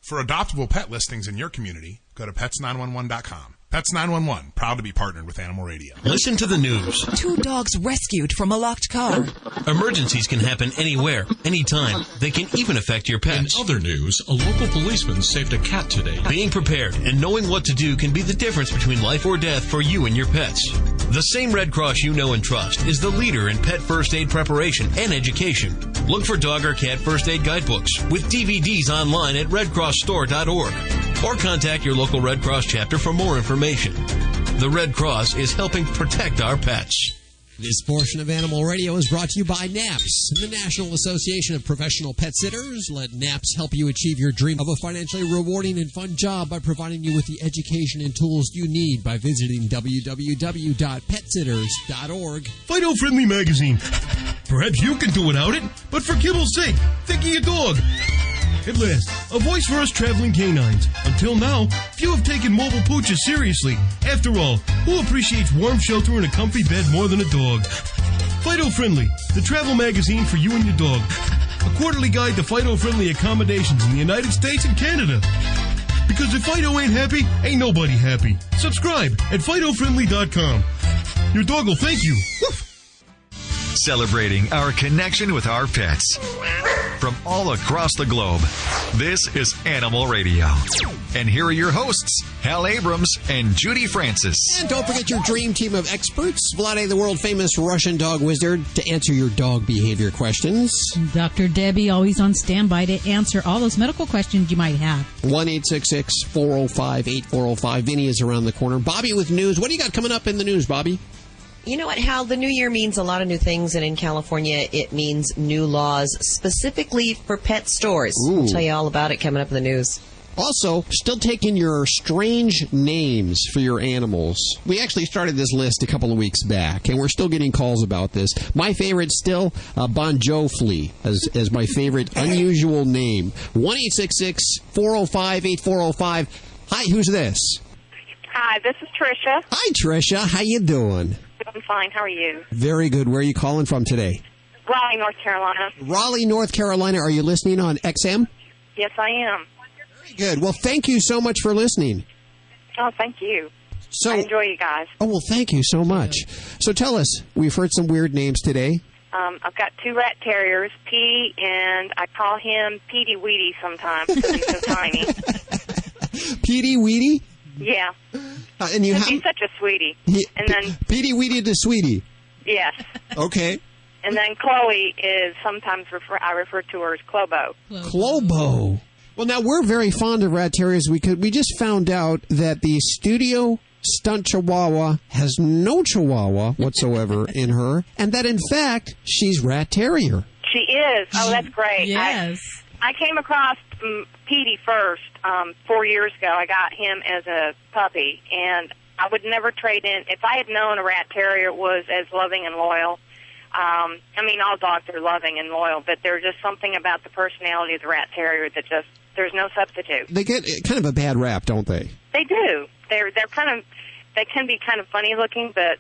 For adoptable pet listings in your community, go to pets911.com. Pets 911, proud to be partnered with Animal Radio. Listen to the news. 2 dogs rescued from a locked car. Emergencies can happen anywhere, anytime. They can even affect your pets. In other news, a local policeman saved a cat today. Being prepared and knowing what to do can be the difference between life or death for you and your pets. The same Red Cross you know and trust is the leader in pet first aid preparation and education. Look for dog or cat first aid guidebooks with DVDs online at redcrossstore.org. Or contact your local Red Cross chapter for more information. The Red Cross is helping protect our pets. This portion of Animal Radio is brought to you by NAPS, the National Association of Professional Pet Sitters. Let NAPS help you achieve your dream of a financially rewarding and fun job by providing you with the education and tools you need by visiting www.petsitters.org. Fido-Friendly magazine. Perhaps you can do without it, but for kibble's sake, think of your dog. At last, a voice for us traveling canines. Until now, few have taken mobile pooches seriously. After all, who appreciates warm shelter and a comfy bed more than a dog? Fido-Friendly, the travel magazine for you and your dog. A quarterly guide to Fido-Friendly accommodations in the United States and Canada. Because if Fido ain't happy, ain't nobody happy. Subscribe at FidoFriendly.com. Your dog will thank you. Woof. Celebrating our connection with our pets. From all across the globe, this is Animal Radio. And here are your hosts, Hal Abrams and Judy Francis. And don't forget your dream team of experts. Vlade, the world-famous Russian dog wizard, to answer your dog behavior questions. Dr. Debbie, always on standby to answer all those medical questions you might have. 1-866-405-8405. Vinny is around the corner. Bobby with news. What do you got coming up in the news, Bobby? You know what, Hal? The new year means a lot of new things, and in California, it means new laws specifically for pet stores. Ooh. I'll tell you all about it coming up in the news. Also, still taking your strange names for your animals. We actually started this list a couple of weeks back, and we're still getting calls about this. My favorite still, Bon Jovi, as my favorite unusual name. 1-866-405-8405. Hi, who's this? Hi, this is Tricia. Hi, Tricia. How you doing? I'm fine. How are you? Very good. Where are you calling from today? Raleigh, North Carolina. Raleigh, North Carolina. Are you listening on XM? Yes, I am. Very good. Well, thank you so much for listening. Oh, thank you. So, I enjoy you guys. Oh, well, thank you so much. So tell us, we've heard some weird names today. I've got 2 rat terriers, Petey, and I call him Petey Weedy sometimes because he's so tiny. Petey Weedy? Yeah. And he's such a sweetie. And then Petey Weedy the sweetie. Yes. Okay. And then Chloe is sometimes I refer to her as Clobo. Clobo. Well, now we're very fond of rat terriers. We just found out that the studio Stunt Chihuahua has no Chihuahua whatsoever in her, and that in fact she's rat terrier. She is. Oh, that's great. Yes. I came across Petey first 4 years ago. I got him as a puppy, and I would never trade in. If I had known a rat terrier was as loving and loyal, I mean, all dogs are loving and loyal, but there's just something about the personality of the rat terrier that just, there's no substitute. They get kind of a bad rap, don't they? They do. They're kind of, they can be kind of funny looking, but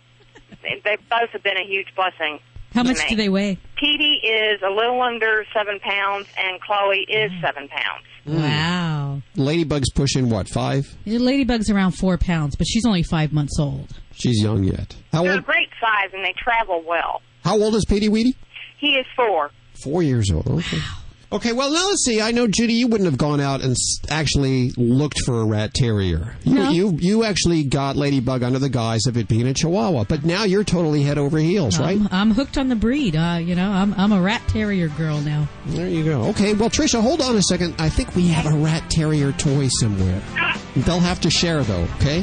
they both have been a huge blessing. How much do they weigh? Petey is a little under 7 pounds, and Chloe is 7 pounds. Wow. Ladybug's pushing, what, 5? Ladybug's around 4 pounds, but she's only 5 months old. She's young yet. They're a great size, and they travel well. How old is Petey Weedy? He is 4. 4 years old. Okay. Wow. Okay, well, now let's see. I know, Judy, you wouldn't have gone out and actually looked for a rat terrier. No. You actually got Ladybug under the guise of it being a Chihuahua, but now you're totally head over heels, right? I'm hooked on the breed. I'm a rat terrier girl now. There you go. Okay, well, Tricia, hold on a second. I think we have a rat terrier toy somewhere. They'll have to share, though, okay?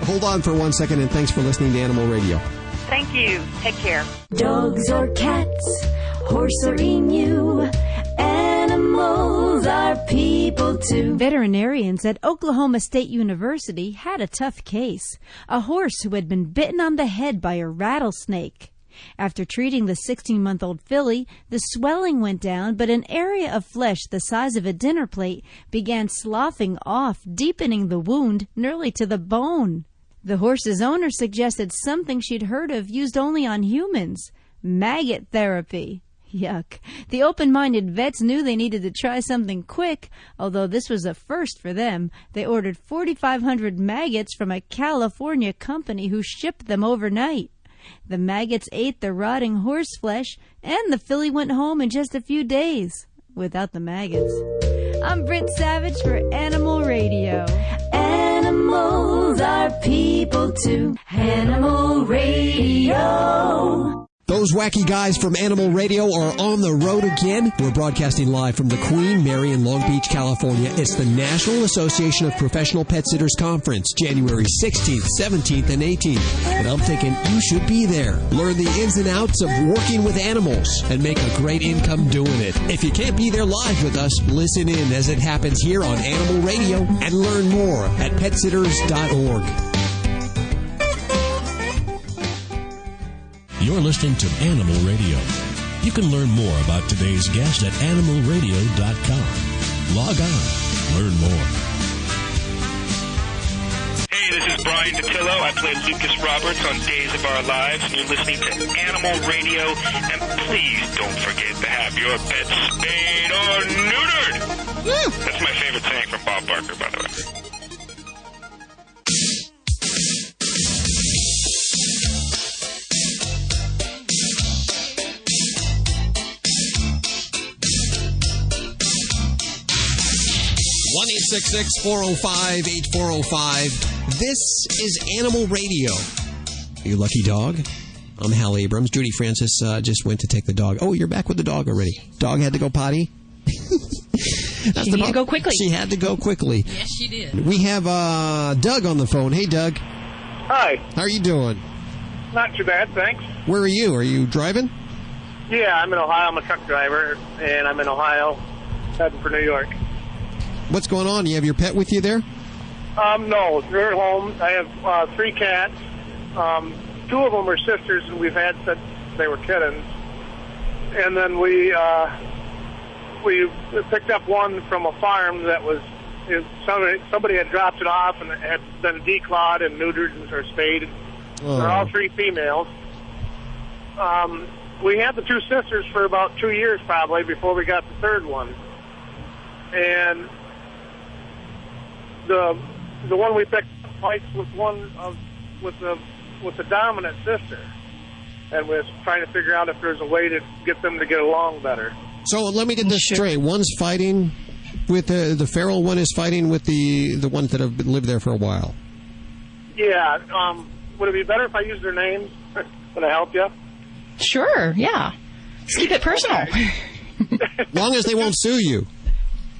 Hold on for 1 second, and thanks for listening to Animal Radio. Thank you. Take care. Dogs or cats, horse or emu, animals are people too. Veterinarians at Oklahoma State University had a tough case. A horse who had been bitten on the head by a rattlesnake. After treating the 16-month-old filly, the swelling went down, but an area of flesh the size of a dinner plate began sloughing off, deepening the wound nearly to the bone. The horse's owner suggested something she'd heard of used only on humans, maggot therapy. Yuck. The open-minded vets knew they needed to try something quick, although this was a first for them. They ordered 4,500 maggots from a California company who shipped them overnight. The maggots ate the rotting horse flesh, and the filly went home in just a few days without the maggots. I'm Britt Savage for Animal Radio. Animals are people too. Animal Radio. Those wacky guys from Animal Radio are on the road again. We're broadcasting live from the Queen Mary in Long Beach, California. It's the National Association of Professional Pet Sitters Conference, January 16th, 17th, and 18th. And I'm thinking you should be there. Learn the ins and outs of working with animals and make a great income doing it. If you can't be there live with us, listen in as it happens here on Animal Radio and learn more at petsitters.org. You're listening to Animal Radio. You can learn more about today's guest at animalradio.com. Log on. Learn more. Hey, this is Brian DeTillo. I play Lucas Roberts on Days of Our Lives, and you're listening to Animal Radio. And please don't forget to have your pet spayed or neutered. Woo! That's my favorite saying from Bob Barker, by the way. 1-866-405-8405. This is Animal Radio. You lucky dog. I'm Hal Abrams. Judy Francis just went to take the dog. Oh, you're back with the dog already. Dog had to go potty? She had to go quickly. She had to go quickly. Yes, she did. We have Doug on the phone. Hey, Doug. Hi. How are you doing? Not too bad, thanks. Where are you? Are you driving? Yeah, I'm in Ohio. I'm a truck driver, and I'm in Ohio, heading for New York. What's going on? You have your pet with you there? No, they're at home. I have 3 cats. 2 of them are sisters, and we've had since they were kittens. And then we picked up one from a farm that was somebody had dropped it off and it had been declawed and neutered or spayed. Oh. They're all 3 females. We had the 2 sisters for about 2 years probably before we got the 3rd one. And the one we picked up fights with the dominant sister. and we're trying to figure out if there's a way to get them to get along better. So let me get this straight. One's fighting with the feral one is fighting with the ones that have lived there for a while. Yeah. Would it be better if I use their names? Would I help you? Sure, yeah. Let's keep it personal. Long as they won't sue you.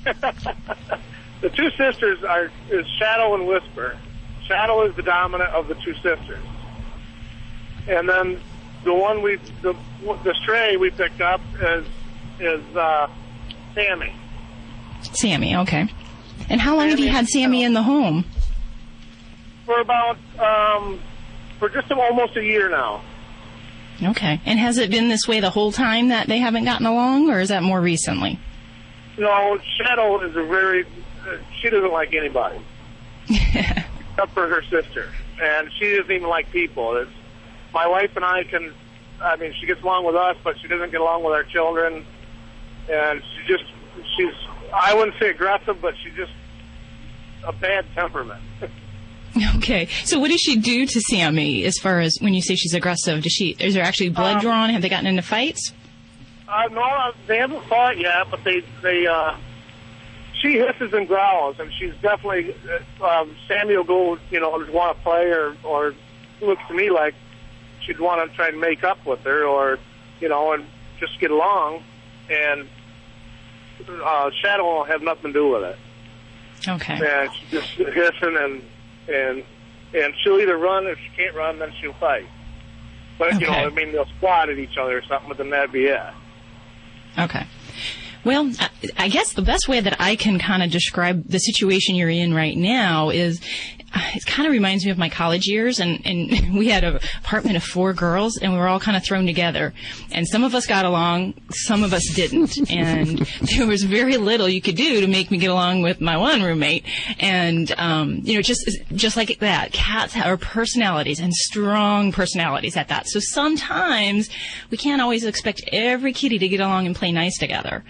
The two sisters is Shadow and Whisper. Shadow is the dominant of the two sisters. And then the one the stray we picked up is Sammy. Sammy, okay. And how long have you had Sammy in the home? For about for just almost a year now. Okay. And has it been this way the whole time that they haven't gotten along, or is that more recently? No, Shadow is she doesn't like anybody. Except for her sister. And she doesn't even like people. My wife and I she gets along with us, but she doesn't get along with our children. And she's, I wouldn't say aggressive, but she's just a bad temperament. Okay. So what does she do to Sammy as far as when you say she's aggressive? Is there actually blood drawn? Have they gotten into fights? No, they haven't fought yet, but she hisses and growls, and she's definitely, Sammy will go, want to play or looks to me like she'd want to try and make up with her or, and just get along, and Shadow will have nothing to do with it. Okay. And she's just hissing and she'll either run, if she can't run, then she'll fight. But, okay. They'll squat at each other or something, but then that'd be it. Okay. Well, I guess the best way that I can kind of describe the situation you're in right now is it kind of reminds me of my college years, and we had an apartment of 4 girls, and we were all kind of thrown together. And some of us got along, some of us didn't. And there was very little you could do to make me get along with my one roommate. And, just like that, cats have personalities, and strong personalities at that. So sometimes we can't always expect every kitty to get along and play nice together.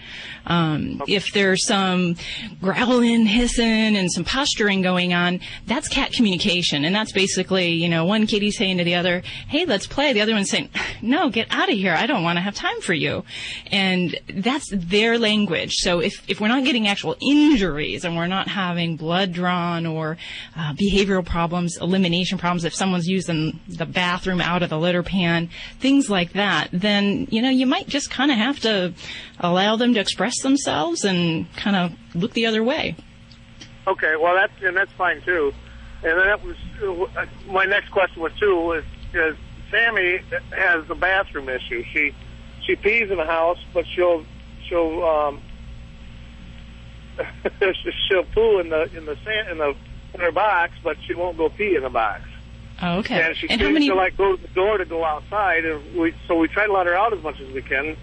If there's some growling, hissing, and some posturing going on, that's cat communication. And that's basically, one kitty saying to the other, hey, let's play. The other one's saying, no, get out of here. I don't want to have time for you. And that's their language. So if we're not getting actual injuries and we're not having blood drawn or behavioral problems, elimination problems, if someone's using the bathroom out of the litter pan, things like that, then, you might just kind of have to allow them to express themselves and kind of look the other way. Okay, well, that's fine, too. And then that was my next question was, too, is Sammy has a bathroom issue. She pees in the house, but she'll poo in her box, but she won't go pee in the box. Oh, okay. And she'll go to the door to go outside, and we try to let her out as much as we can,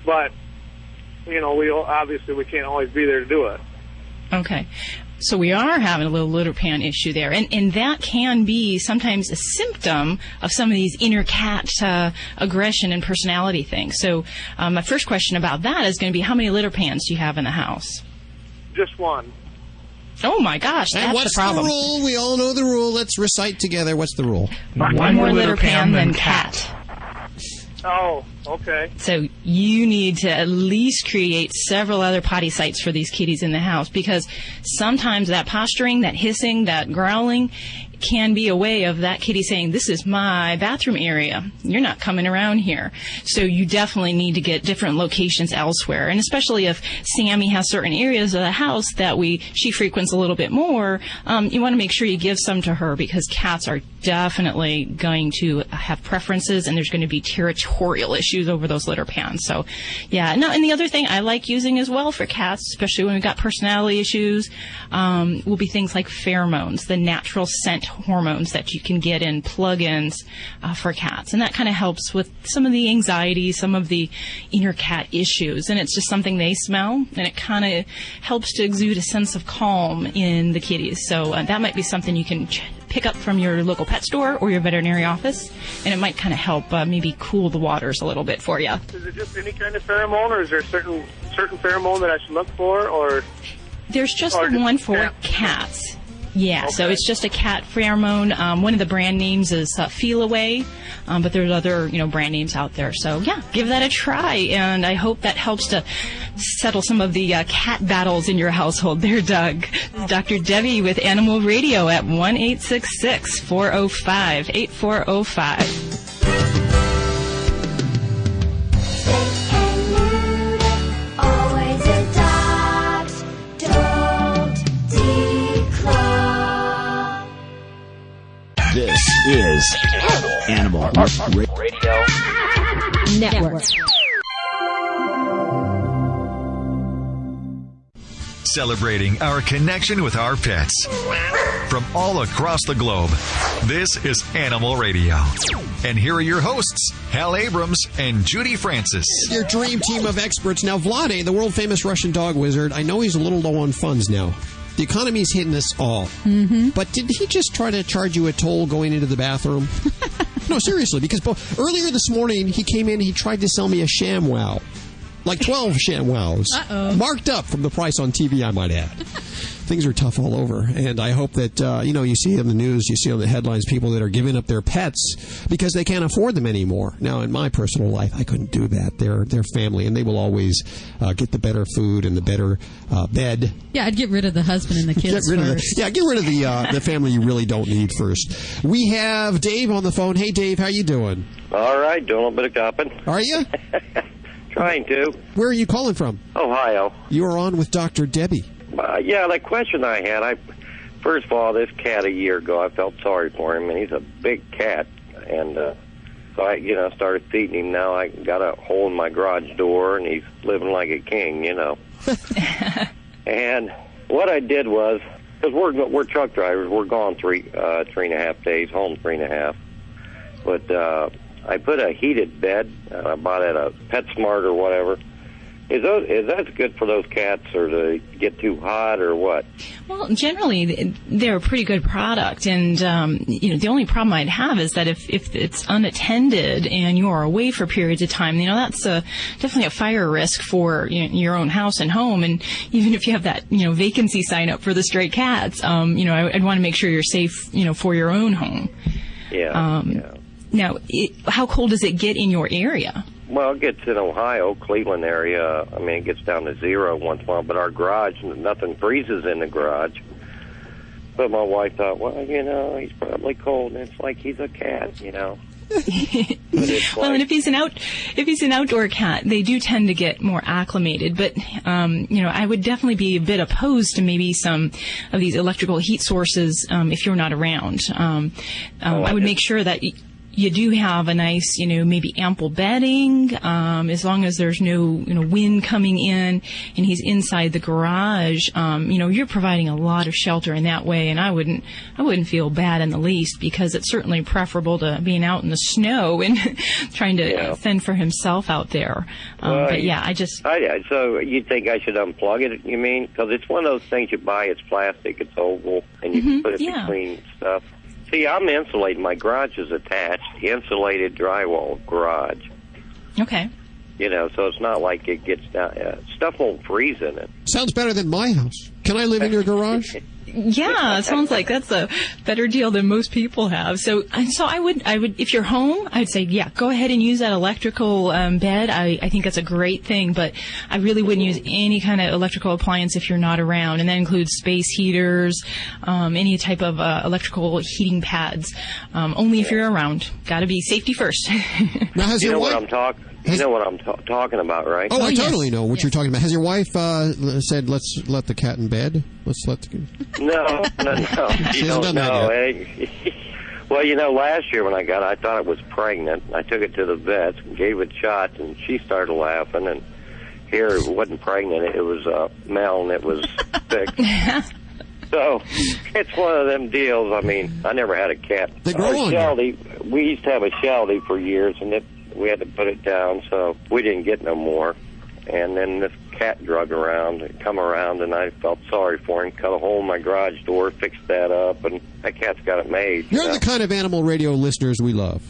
but we can't always be there to do it. Okay. So we are having a little litter pan issue there. And that can be sometimes a symptom of some of these inner cat aggression and personality things. So my first question about that is going to be, how many litter pans do you have in the house? Just one. Oh, my gosh. That's what's the problem. The rule? We all know the rule. Let's recite together. What's the rule? One more litter pan than cat. Oh, okay. So you need to at least create several other potty sites for these kitties in the house, because sometimes that posturing, that hissing, that growling can be a way of that kitty saying, this is my bathroom area. You're not coming around here. So you definitely need to get different locations elsewhere. And especially if Sammy has certain areas of the house that she frequents a little bit more, you want to make sure you give some to her, because cats are definitely going to have preferences, and there's going to be territorial issues over those litter pans. So, yeah. No, and the other thing I like using as well for cats, especially when we've got personality issues, will be things like pheromones, the natural scent hormones that you can get in plug-ins for cats. And that kind of helps with some of the anxiety, some of the inner cat issues. And it's just something they smell, and it kind of helps to exude a sense of calm in the kitties. So that might be something you can pick up from your local pet store or your veterinary office, and it might kind of help maybe cool the waters a little bit for you. Is it just any kind of pheromone, or is there certain pheromone that I should look for, or? There's just the one for cats. Yeah, so it's just a cat pheromone. One of the brand names is Feel Away, but there's other, brand names out there. So yeah, give that a try, and I hope that helps to settle some of the cat battles in your household. There, Doug. Dr. Debbie with Animal Radio at 1-866-405-8405. Always adopt, don't declaw. This is Animal Radio Network. Celebrating our connection with our pets. From all across the globe, this is Animal Radio. And here are your hosts, Hal Abrams and Judy Francis. Your dream team of experts. Now, Vlade, the world-famous Russian dog wizard, I know he's a little low on funds now. The economy's hitting us all. Mm-hmm. But did he just try to charge you a toll going into the bathroom? No, seriously, because earlier this morning, he came in, he tried to sell me a ShamWow. Like 12 ShamWows. Uh-oh. Marked up from the price on TV, I might add. Things are tough all over. And I hope that, you see on the news, you see on the headlines, people that are giving up their pets because they can't afford them anymore. Now, in my personal life, I couldn't do that. They're family, and they will always get the better food and the better bed. Yeah, I'd get rid of the husband and the kids Get rid first. of the family you really don't need first. We have Dave on the phone. Hey, Dave, how you doing? All right, doing a little bit of copping. Are you? Trying to. Where are you calling from? Ohio. You are on with Dr. Debbie. Yeah, the question I had, first of all, this cat a year ago, I felt sorry for him, and he's a big cat, and so I, started feeding him. Now I got a hole in my garage door, and he's living like a king, And what I did was, because we're truck drivers, we're gone 3.5 days, home 3.5, but I put a heated bed. I bought it at a PetSmart or whatever. Is that good for those cats, or do they get too hot, or what? Well, generally, they're a pretty good product, and the only problem I'd have is that if it's unattended and you're away for periods of time, that's definitely a fire risk for your own house and home. And even if you have that vacancy sign up for the stray cats, I'd want to make sure you're safe, for your own home. Yeah. Now, how cold does it get in your area? Well, it gets in Ohio, Cleveland area. I mean, it gets down to 0 once in a while, but our garage, nothing freezes in the garage. But my wife thought, well, he's probably cold, and it's like he's a cat, Well, and if he's an outdoor cat, they do tend to get more acclimated. But I would definitely be a bit opposed to maybe some of these electrical heat sources if you're not around. I would make sure that you do have a nice, maybe ample bedding, as long as there's no, wind coming in and he's inside the garage. You're providing a lot of shelter in that way, and I wouldn't feel bad in the least, because it's certainly preferable to being out in the snow and trying to fend for himself out there. But yeah, so you think I should unplug it, you mean? Because it's one of those things you buy, it's plastic, it's oval, and you put it between stuff. See, I'm insulated. My garage is attached, insulated drywall garage. Okay. So it's not like it gets down. Stuff won't freeze in it. Sounds better than my house. Can I live in your garage? Yeah, it sounds like that's a better deal than most people have. So I would, if you're home, I'd say, yeah, go ahead and use that electrical bed. I think that's a great thing, but I really wouldn't use any kind of electrical appliance if you're not around, and that includes space heaters, any type of electrical heating pads. Only if you're around. Got to be safety first. Now, what I'm talking? You know what I'm talking about, right? Oh, I totally know what you're talking about. Has your wife said, let's let the cat in bed? Let's let the... No. She hasn't done that yet. Well, last year when I got it, I thought it was pregnant. I took it to the vet, gave it shots, and she started laughing. And here, it wasn't pregnant. It was male, and it was sick. So it's one of them deals. I mean, I never had a cat. They grow on you. We used to have a Sheltie for years, and we had to put it down, so we didn't get no more. And then this cat come around, and I felt sorry for him. Cut a hole in my garage door, fixed that up, and that cat's got it made. You're the kind of Animal Radio listeners we love.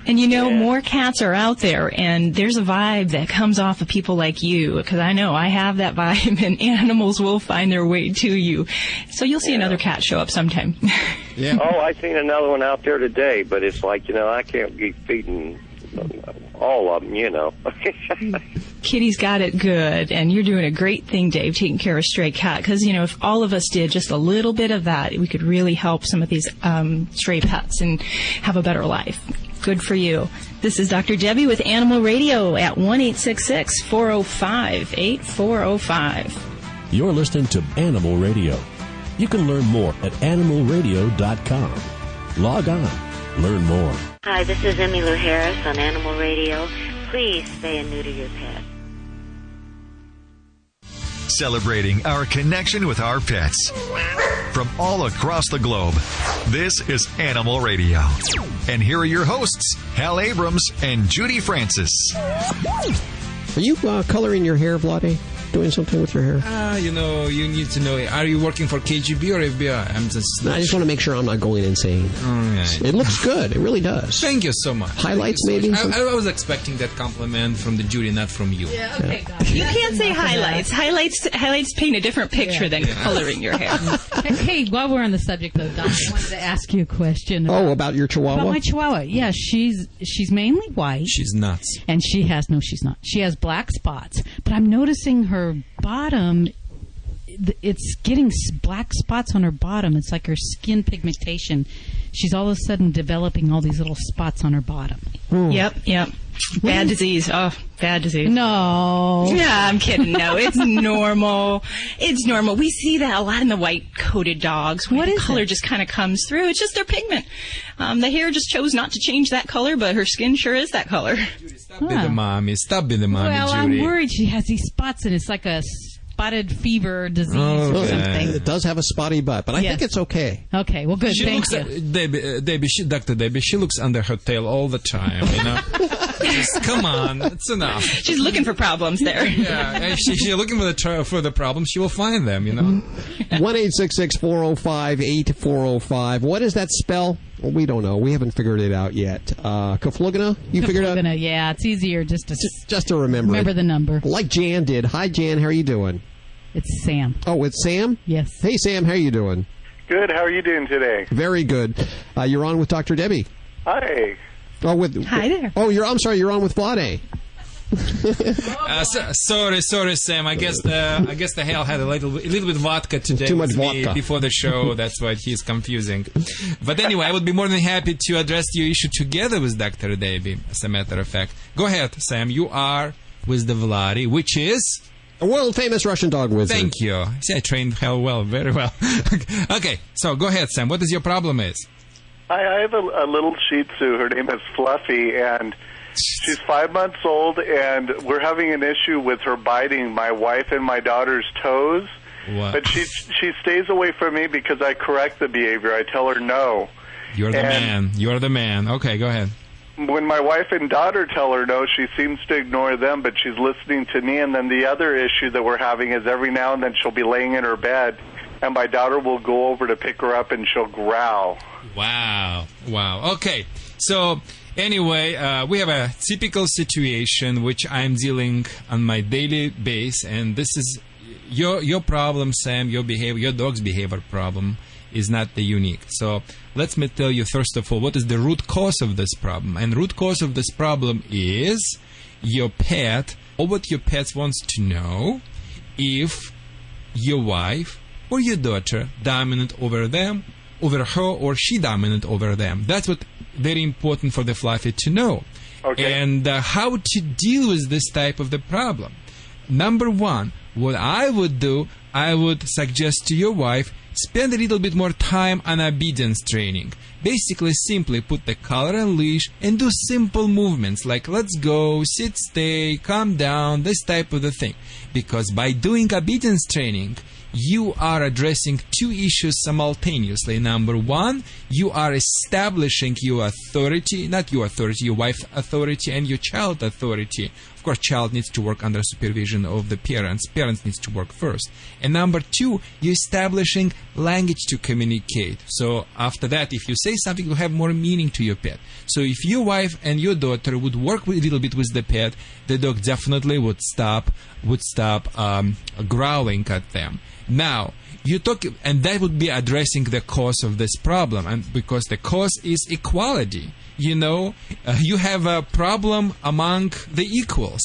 And more cats are out there, and there's a vibe that comes off of people like you, because I know I have that vibe, and animals will find their way to you. So you'll see another cat show up sometime. Yeah. Oh, I seen another one out there today, but it's like, I can't be feeding all of them, Kitty's got it good, and you're doing a great thing, Dave, taking care of stray cat, because, if all of us did just a little bit of that, we could really help some of these stray pets and have a better life. Good for you. This is Dr. Debbie with Animal Radio at 1-866-405-8405. You're listening to Animal Radio. You can learn more at animalradio.com. Log on. Learn more. Hi, this is Emmylou Harris on Animal Radio. Please spay and neuter your pet. Celebrating our connection with our pets. From all across the globe, this is Animal Radio. And here are your hosts, Hal Abrams and Judy Francis. Are you coloring your hair, Vlade? Doing something with your hair? You need to know, are you working for KGB or FBI? I just want to make sure I'm not going insane. Right. It looks good. It really does. Thank you so much. Highlights, maybe? I was expecting that compliment from the Judy, not from you. Yeah, okay. You can't say highlights. Highlights paint a different picture than coloring your hair. Hey, while we're on the subject, though, Doc, I wanted to ask you a question. About your Chihuahua? About my Chihuahua. Yeah, she's mainly white. She's nuts. And she's not. She has black spots. But I'm noticing her bottom, it's getting black spots on her bottom. It's like her skin pigmentation. She's all of a sudden developing all these little spots on her bottom. Yep. Bad disease. Oh, bad disease. No. Yeah, I'm kidding. No, it's normal. It's normal. We see that a lot in the white-coated dogs. Where the color just kind of comes through. It's just their pigment. The hair just chose not to change that color, but her skin sure is that color. Stop being the mommy, Judy. Well, I'm worried she has these spots, and it's like a spotted fever disease or something. It does have a spotty butt, but I think it's okay. Okay, well, good. Thank you. Dr. Debbie, she looks under her tail all the time, Just, come on, it's enough. She's looking for problems there. Yeah, if she's looking for the problems, she will find them, 1-866-405-8405. What does that spell? Well, we don't know. We haven't figured it out yet. Kaflugana? You figured it out? Yeah, it's easier just to remember. Remember the number. Like Jan did. Hi, Jan. How are you doing? It's Sam. Oh, it's Sam? Yes. Hey, Sam. How are you doing? Good. How are you doing today? Very good. You're on with Dr. Debbie. Hi. Hi there. Oh, you're on with Vlade. Sorry, Sam. I guess the Hal had a little bit vodka today. Too much vodka before the show. That's why he's confusing. But anyway, I would be more than happy to address your issue together with Dr. Debbie. As a matter of fact, go ahead, Sam. You are with the Vlade, which is a world-famous Russian dog wizard. Thank you. See, I trained Hal well, very well. Okay, so go ahead, Sam. What is your problem is? I have a little Shih Tzu. Her name is Fluffy, and she's 5 months old, and we're having an issue with her biting my wife and my daughter's toes. What? But she stays away from me because I correct the behavior. I tell her no. You're the man. You're the man. Okay, go ahead. When my wife and daughter tell her no, she seems to ignore them, but she's listening to me. And then the other issue that we're having is every now and then she'll be laying in her bed, and my daughter will go over to pick her up, and she'll growl. Wow. Okay, so anyway, we have a typical situation which I'm dealing on my daily basis, and this is your problem, Sam, your dog's behavior problem is not the unique. So let me tell you, first of all, what is the root cause of this problem? And root cause of this problem is your pet, or what your pet wants to know, if your wife or your daughter dominant over them, over her, or she dominant over them. That's what very important for the Fluffy to know. Okay. And how to deal with this type of the problem. Number one, what I would do, I would suggest to your wife, spend a little bit more time on obedience training. Basically, simply put the collar and leash and do simple movements like let's go, sit, stay, calm down, this type of the thing. Because by doing obedience training, you are addressing two issues simultaneously. Number one, you are establishing your authority, not your authority, your wife's authority and your child's authority Of course, child needs to work under supervision of the parents. Parents needs to work first. And number two, you're establishing language to communicate. So after that, if you say something, you have more meaning to your pet. So if your wife and your daughter would work a little bit with the pet, the dog definitely would stop growling at them. Now, you talk, and that would be addressing the cause of this problem, and because the cause is equality. You have a problem among the equals.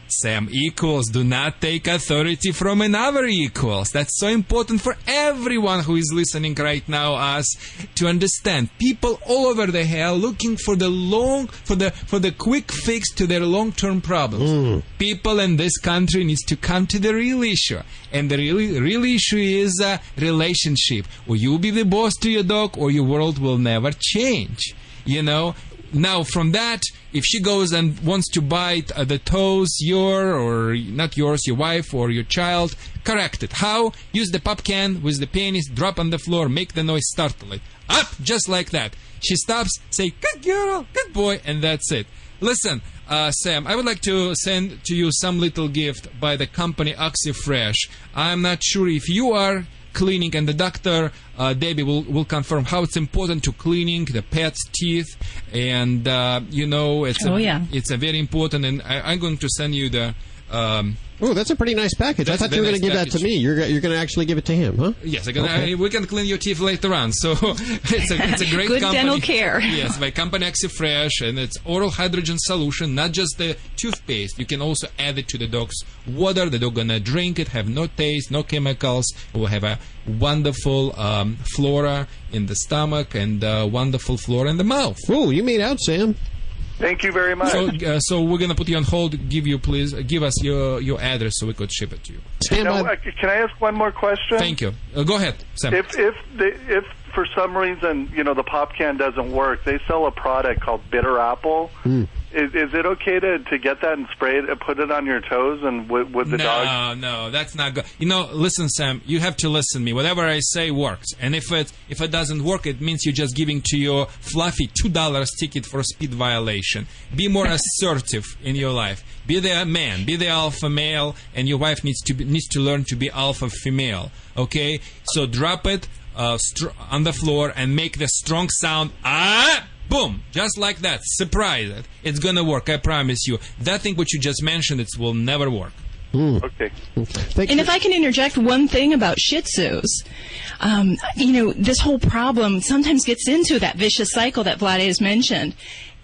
Some equals do not take authority from another equals. That's so important for everyone who is listening right now, us to understand. People all over the hell looking for the quick fix to their long-term problems. People in this country needs to come to the real issue, and the real issue is a relationship. Or you'll be the boss to your dog, or your world will never change. Now, from that, if she goes and wants to bite the toes, your wife or your child, correct it. How? Use the pop can with the penis, drop on the floor, make the noise, startle it. Up, just like that. She stops, say, good girl, good boy, and that's it. Listen, Sam, I would like to send to you some little gift by the company OxyFresh. I'm not sure if you are cleaning, and the doctor Debbie will confirm how it's important to cleaning the pet's teeth, and it's a very important, and I'm going to send you the that's a pretty nice package. I thought you were going to give that to me. You're going to actually give it to him, huh? Yes, we can clean your teeth later on. So it's a great good company. Dental care. Yes, by company OxyFresh, and it's oral hydrogen solution, not just the toothpaste. You can also add it to the dog's water. The dog gonna drink it, have no taste, no chemicals. Will have a wonderful flora in the stomach and wonderful flora in the mouth. Oh, you made out, Sam. Thank you very much. So we're going to put you on hold. Give us your address so we could ship it to you. Can I ask one more question? Thank you. Go ahead, Sam. If for some reason, the pop can doesn't work, they sell a product called Bitter Apple. Is it okay to get that and spray it and put it on your toes and with the dog? No, that's not good. Listen, Sam, you have to listen to me. Whatever I say works. And if it doesn't work, it means you're just giving to your fluffy $2 ticket for a speed violation. Be more assertive in your life. Be the man, be the alpha male, and your wife needs to learn to be alpha female. Okay? So drop it on the floor and make the strong sound. Boom! Just like that. Surprise it. It's gonna work, I promise you. That thing which you just mentioned, it will never work. Okay. And if I can interject one thing about Shih Tzus, this whole problem sometimes gets into that vicious cycle that Vlade has mentioned.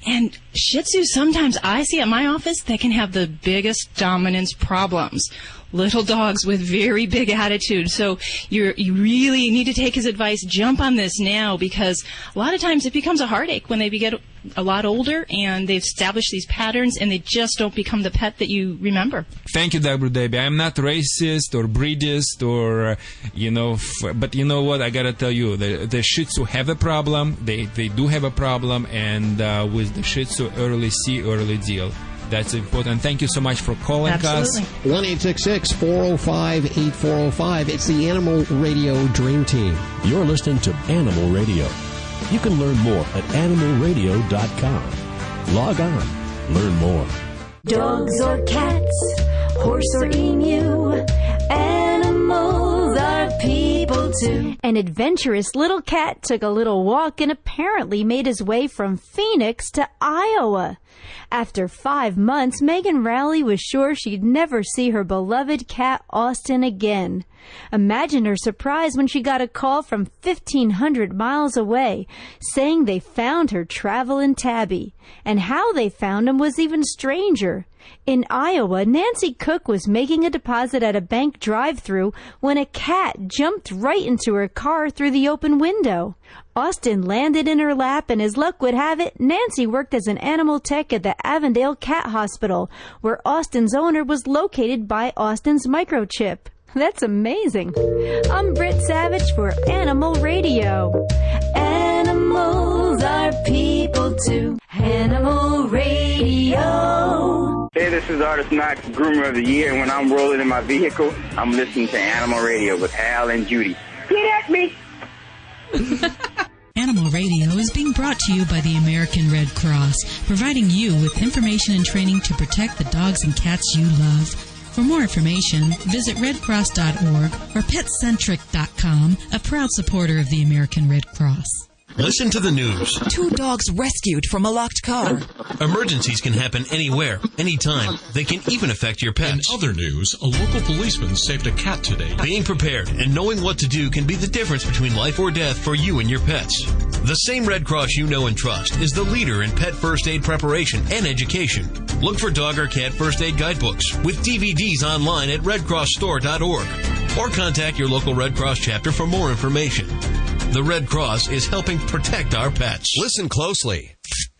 And Shih Tzus, sometimes I see at my office, they can have the biggest dominance problems. Little dogs with very big attitude. So you really need to take his advice. Jump on this now, because a lot of times it becomes a heartache when they get a lot older and they've established these patterns and they just don't become the pet that you remember. Thank you, Dr. Debbie. I'm not racist or breedist or, but you know what? I got to tell you, the Shih Tzu have a problem. They do have a problem, and with the Shih Tzu, early see, early deal. That's important. Thank you so much for calling us. 1-866-405-8405. It's the Animal Radio Dream Team. You're listening to Animal Radio. You can learn more at animalradio.com. Log on. Learn more. Dogs or cats, horse or emu, animals are people too. An adventurous little cat took a little walk and apparently made his way from Phoenix to Iowa. After 5 months, Megan Rowley was sure she'd never see her beloved cat Austin again. Imagine her surprise when she got a call from 1,500 miles away saying they found her traveling tabby. And how they found him was even stranger. In Iowa, Nancy Cook was making a deposit at a bank drive-thru when a cat jumped right into her car through the open window. Austin landed in her lap, and as luck would have it, Nancy worked as an animal tech at the Avondale Cat Hospital, where Austin's owner was located by Austin's microchip. That's amazing. I'm Britt Savage for Animal Radio. Animals are people too. Animal Radio. Hey, this is Artist Knox, Groomer of the Year, and when I'm rolling in my vehicle, I'm listening to Animal Radio with Hal and Judy. Get at me! Animal Radio is being brought to you by the American Red Cross, providing you with information and training to protect the dogs and cats you love. For more information, visit redcross.org or petcentric.com, a proud supporter of the American Red Cross. Listen to the news. 2 dogs rescued from a locked car. Emergencies can happen anywhere, anytime. They can even affect your pets. In other news, a local policeman saved a cat today. Being prepared and knowing what to do can be the difference between life or death for you and your pets. The same Red Cross you know and trust is the leader in pet first aid preparation and education. Look for dog or cat first aid guidebooks with DVDs online at redcrossstore.org or contact your local Red Cross chapter for more information. The Red Cross is helping protect our pets. Listen closely.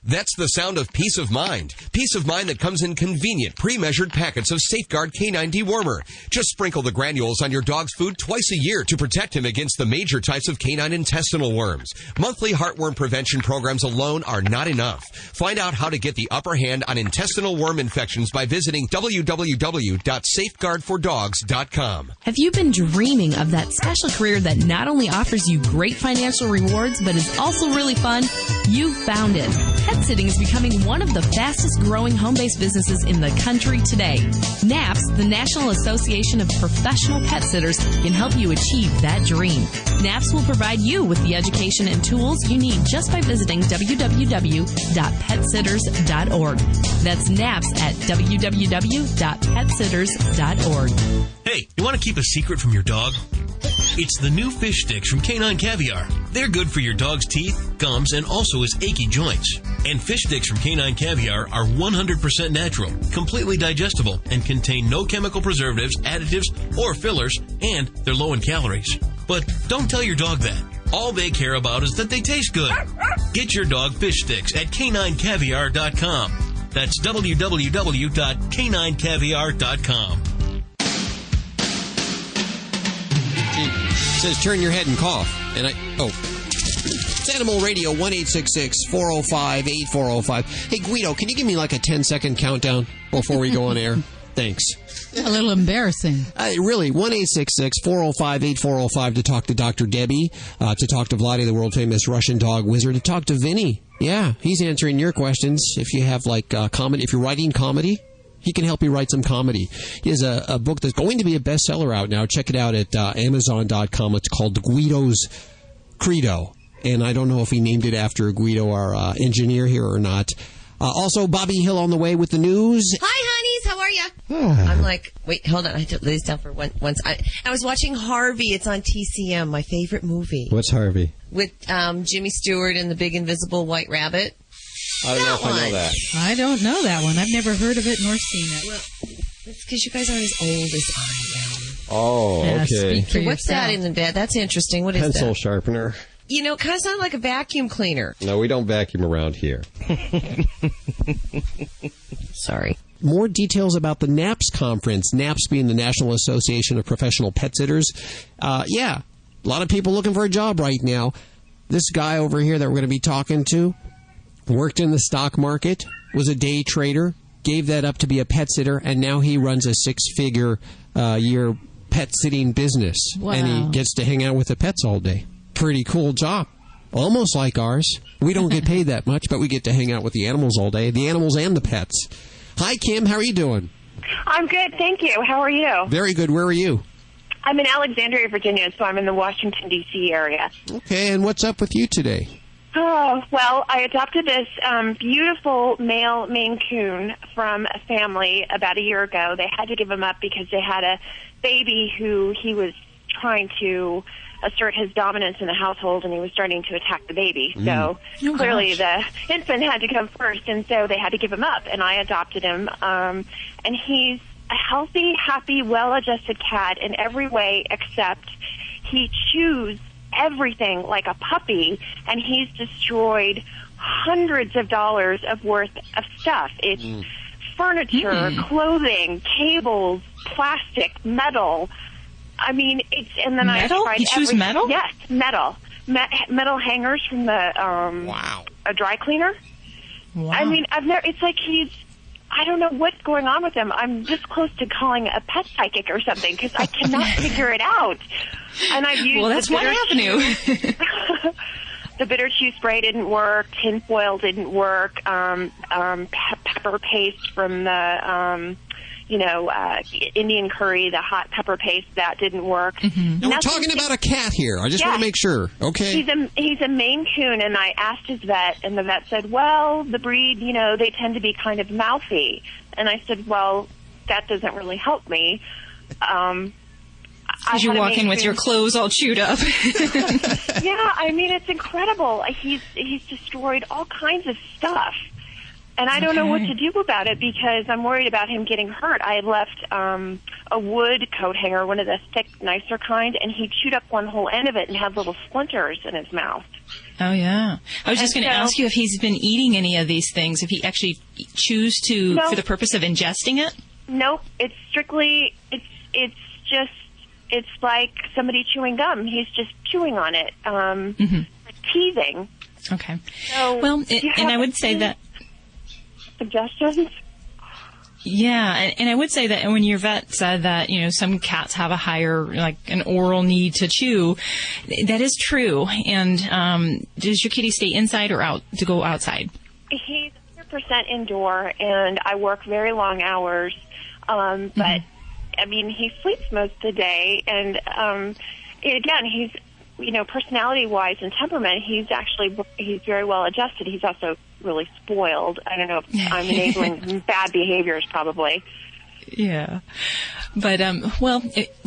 That's the sound of peace of mind. Peace of mind that comes in convenient, pre-measured packets of Safeguard Canine Dewormer. Just sprinkle the granules on your dog's food twice a year to protect him against the major types of canine intestinal worms. Monthly heartworm prevention programs alone are not enough. Find out how to get the upper hand on intestinal worm infections by visiting www.safeguardfordogs.com. Have you been dreaming of that special career that not only offers you great financial rewards, but is also really fun? You found it. Pet sitting is becoming one of the fastest growing home-based businesses in the country today. NAPS, the National Association of Professional Pet Sitters, can help you achieve that dream. NAPS will provide you with the education and tools you need just by visiting www.petsitters.org. That's NAPS at www.petsitters.org. Hey, you want to keep a secret from your dog? It's the new fish sticks from Canine Caviar. They're good for your dog's teeth, gums, and also his achy joints. And fish sticks from Canine Caviar are 100% natural, completely digestible, and contain no chemical preservatives, additives, or fillers, and they're low in calories. But don't tell your dog that. All they care about is that they taste good. Get your dog fish sticks at caninecaviar.com. That's www.caninecaviar.com. It says turn your head and cough. And it's Animal Radio, 1-866-405-8405. Hey, Guido, can you give me like a 10-second countdown before we go on air? Thanks. A little embarrassing. Really, 1-866-405-8405 to talk to Dr. Debbie, to talk to Vladi, the world-famous Russian dog wizard, to talk to Vinny. Yeah, he's answering your questions. If you have, like, comedy, if you're writing comedy, he can help you write some comedy. He has a book that's going to be a bestseller out now. Check it out at Amazon.com. It's called Guido's Credo. And I don't know if he named it after Guido, our engineer here, or not. Also, Bobby Hill on the way with the news. Hi, honeys. How are you? I'm like, wait, hold on. I have to lay this down for once. I was watching Harvey. It's on TCM, my favorite movie. What's Harvey? With Jimmy Stewart and the big invisible white rabbit. I don't know if I know that. I don't know that one. I've never heard of it nor seen it. Well, it's because you guys aren't as old as I am. Oh, okay. Hey, what's that in the bed? That's interesting. What is that? Pencil sharpener. You know, it kind of sounds like a vacuum cleaner. No, we don't vacuum around here. Sorry. More details about the NAPS conference, NAPS being the National Association of Professional Pet Sitters. Yeah, a lot of people looking for a job right now. This guy over here that we're going to be talking to worked in the stock market, was a day trader, gave that up to be a pet sitter, and now he runs a six-figure year pet sitting business. Wow. And he gets to hang out with the pets all day. Pretty cool job. Almost like ours. We don't get paid that much, but we get to hang out with the animals all day, the animals and the pets. Hi, Kim. How are you doing? I'm good, thank you. How are you? Very good. Where are you? I'm in Alexandria, Virginia, so I'm in the Washington, D.C. area. Okay, and what's up with you today? Oh, well, I adopted this beautiful male Maine Coon from a family about a year ago. They had to give him up because they had a baby who he was trying to assert his dominance in the household, and he was starting to attack the baby. So clearly the infant had to come first, and so they had to give him up, and I adopted him. And he's a healthy, happy, well-adjusted cat in every way except he chews everything like a puppy, and he's destroyed hundreds of dollars of worth of stuff. It's furniture, clothing, cables, plastic, metal. I mean, it's, and then metal? I tried He chews metal? Yes, metal. Metal hangers from the a dry cleaner. Wow. I mean, it's like I don't know what's going on with him. I'm this close to calling a pet psychic or something because I cannot figure it out. And I've used that's one avenue. the bitter chew spray didn't work. Tinfoil didn't work. Pepper paste from the Indian curry, the hot pepper paste, that didn't work. Now we're talking about a cat here. I just want to make sure. Okay. He's a Maine Coon, and I asked his vet, and the vet said, well, the breed, they tend to be kind of mouthy. And I said, well, that doesn't really help me. Because you walk in with your clothes all chewed up. Yeah, I mean, it's incredible. He's destroyed all kinds of stuff. And I don't know what to do about it because I'm worried about him getting hurt. I had left a wood coat hanger, one of the thick, nicer kind, and he chewed up one whole end of it and had little splinters in his mouth. Oh, yeah. I was just going to ask you if he's been eating any of these things, if he actually chews for the purpose of ingesting it? Nope. It's strictly, it's like somebody chewing gum. He's just chewing on it, like teething. Okay. So, well, and I would say that... Suggestions? Yeah, and I would say that when your vet said that, some cats have a higher, like an oral need to chew, that is true. And does your kitty stay inside or go outside? He's 100% indoor, and I work very long hours. But, I mean, he sleeps most of the day. And, again, he's, personality-wise and temperament, he's very well adjusted. He's also really spoiled. I don't know if I'm enabling bad behaviors, probably. Yeah. But,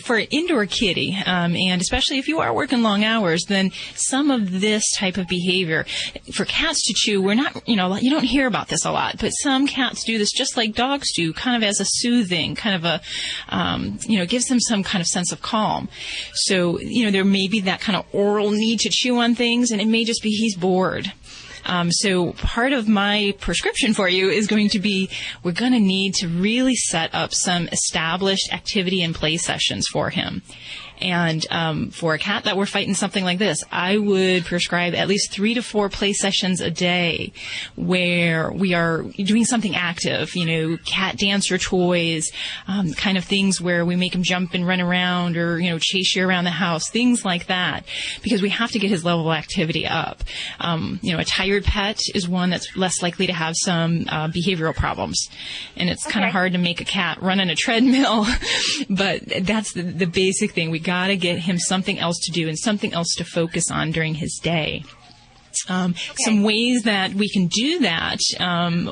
for an indoor kitty, and especially if you are working long hours, then some of this type of behavior, for cats to chew, we're not, you don't hear about this a lot, but some cats do this just like dogs do, kind of as a soothing, kind of a, gives them some kind of sense of calm. So, there may be that kind of oral need to chew on things, and it may just be he's bored. So part of my prescription for you is going to be, we're going to need to really set up some established activity and play sessions for him. And for a cat that we're fighting something like this, I would prescribe at least 3 to 4 play sessions a day where we are doing something active, cat dancer toys, kind of things where we make him jump and run around or, chase you around the house, things like that, because we have to get his level of activity up. A tired pet is one that's less likely to have some behavioral problems. And it's kind of hard to make a cat run on a treadmill, but that's the basic thing. We got to get him something else to do and something else to focus on during his day. Some ways that we can do that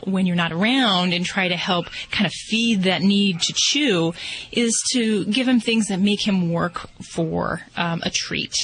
when you're not around and try to help kind of feed that need to chew is to give him things that make him work for a treat.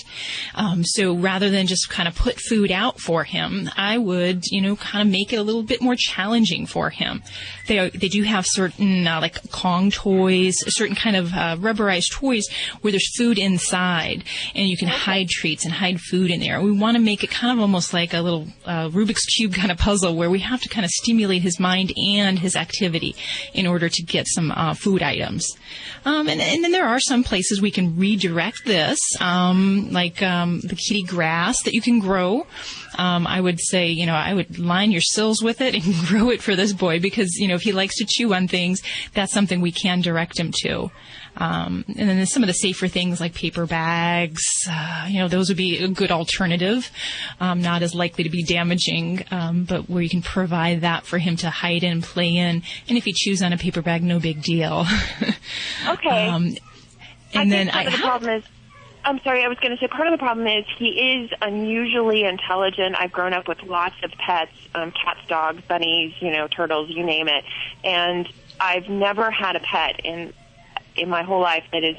So rather than just kind of put food out for him, I would, kind of make it a little bit more challenging for him. They do have certain like Kong toys, certain kind of rubberized toys where there's food inside and you can hide treats and hide food in there. We want to make it kind of almost like a little Rubik's Cube kind of puzzle where we have to kind of stimulate his mind and his activity in order to get some food items. And then there are some places we can redirect this, like the kitty grass that you can grow. I would say, I would line your sills with it and grow it for this boy because, if he likes to chew on things, that's something we can direct him to. And then there's some of the safer things like paper bags, those would be a good alternative, not as likely to be damaging, but where you can provide that for him to hide in, play in. And if he chews on a paper bag, no big deal. Okay. And then the problem is, I'm sorry, I was going to say part of the problem is he is unusually intelligent. I've grown up with lots of pets, cats, dogs, bunnies, turtles, you name it. And I've never had a pet in my whole life that is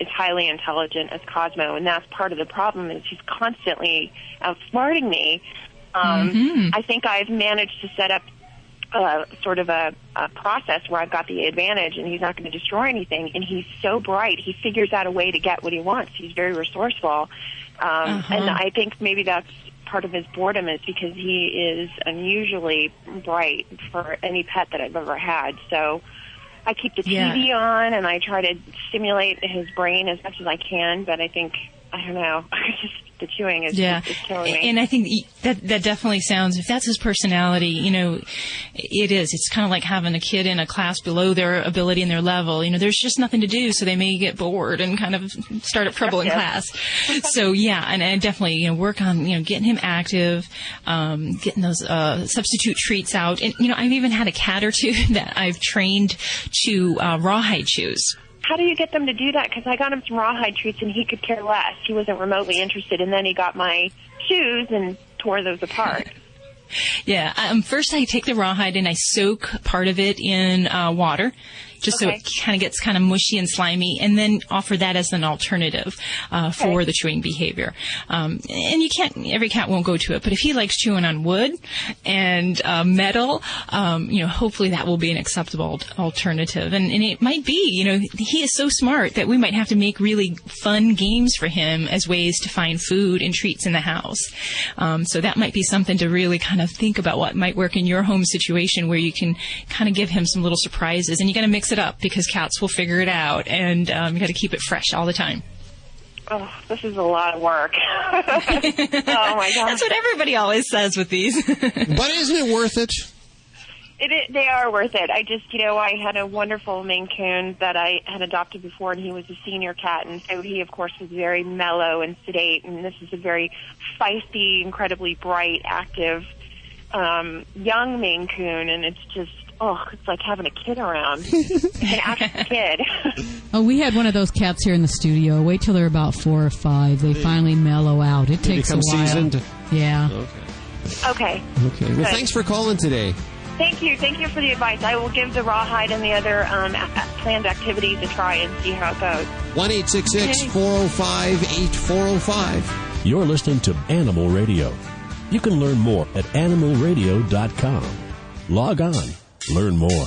highly intelligent as Cosmo, and that's part of the problem is he's constantly outsmarting me. I think I've managed to set up sort of a process where I've got the advantage and he's not going to destroy anything, and he's so bright. He figures out a way to get what he wants. He's very resourceful. And I think maybe that's part of his boredom is because he is unusually bright for any pet that I've ever had. So I keep the TV on and I try to stimulate his brain as much as I can, but I think I don't know. The chewing is killing me. And I think that definitely sounds, if that's his personality, it is. It's kind of like having a kid in a class below their ability and their level. There's just nothing to do, so they may get bored and kind of start up trouble in class. So, and definitely, work on, getting him active, getting those substitute treats out. And, I've even had a cat or two that I've trained to rawhide chews. How do you get them to do that? Because I got him some rawhide treats and he could care less. He wasn't remotely interested. And then he got my shoes and tore those apart. Yeah. First, I take the rawhide and I soak part of it in water, just so it kind of gets kind of mushy and slimy, and then offer that as an alternative for the chewing behavior. And you can't, every cat won't go to it, but if he likes chewing on wood and metal, hopefully that will be an acceptable alternative. And it might be, he is so smart that we might have to make really fun games for him as ways to find food and treats in the house. So that might be something to really kind of think about what might work in your home situation, where you can kind of give him some little surprises, and you got to mix it up because cats will figure it out, and you got to keep it fresh all the time. Oh, this is a lot of work. Oh my God. That's what everybody always says with these. But isn't it worth it? They are worth it. I just, I had a wonderful Maine Coon that I had adopted before, and he was a senior cat, and so he, of course, was very mellow and sedate, and this is a very feisty, incredibly bright, active, young Maine Coon, and it's just, it's like having a kid around. An active kid. Oh, we had one of those cats here in the studio. Wait till they're about 4 or 5. They finally mellow out. It takes a while. Seasoned? Yeah. Okay. Well, thanks for calling today. Thank you. Thank you for the advice. I will give the rawhide and the other planned activities a try and see how it goes. 1-866-405-8405. You're listening to Animal Radio. You can learn more at animalradio.com. Log on. Learn more.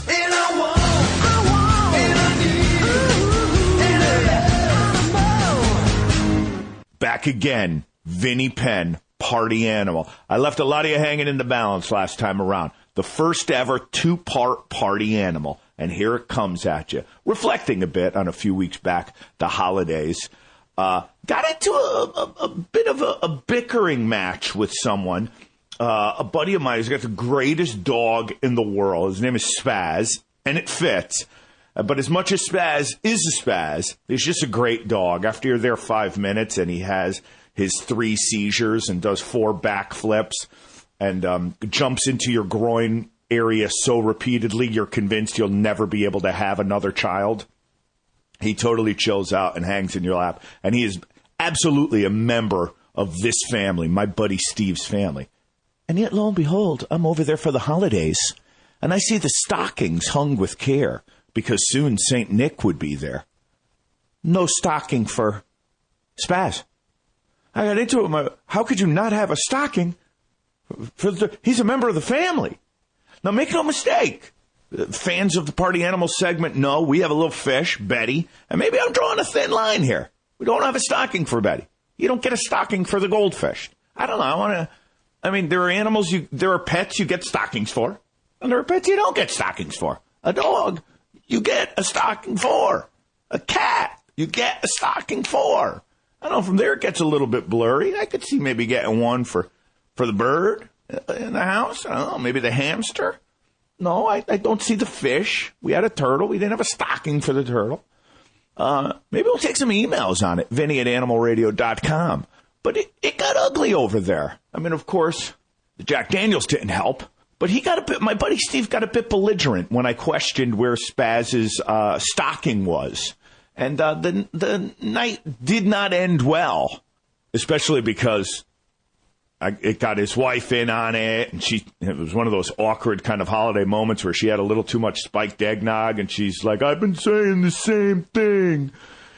Back again. Vinnie Penn, party animal. I left a lot of you hanging in the balance last time around. The first ever 2-part party animal. And here it comes at you. Reflecting a bit on a few weeks back, the holidays. Got into a bit of a bickering match with someone. A buddy of mine has got the greatest dog in the world. His name is Spaz, and it fits. But as much as Spaz is a Spaz, he's just a great dog. After you're there 5 minutes and he has his 3 seizures and does 4 backflips and jumps into your groin area so repeatedly you're convinced you'll never be able to have another child, he totally chills out and hangs in your lap. And he is absolutely a member of this family, my buddy Steve's family. And yet, lo and behold, I'm over there for the holidays, and I see the stockings hung with care, because soon St. Nick would be there. No stocking for Spaz. I got into it. How could you not have a stocking? He's a member of the family. Now, make no mistake. Fans of the Party Animal segment know we have a little fish, Betty, and maybe I'm drawing a thin line here. We don't have a stocking for Betty. You don't get a stocking for the goldfish. I don't know. There are animals, there are pets you get stockings for, and there are pets you don't get stockings for. A dog, you get a stocking for. A cat, you get a stocking for. I don't know, from there it gets a little bit blurry. I could see maybe getting one for the bird in the house. I don't know, maybe the hamster. No, I don't see the fish. We had a turtle. We didn't have a stocking for the turtle. Maybe we'll take some emails on it, Vinny@animalradio.com. But it got ugly over there. Of course, the Jack Daniels didn't help. But my buddy Steve got a bit belligerent when I questioned where Spaz's stocking was. And the night did not end well, especially because it got his wife in on it. And it was one of those awkward kind of holiday moments where she had a little too much spiked eggnog. And she's like, I've been saying the same thing.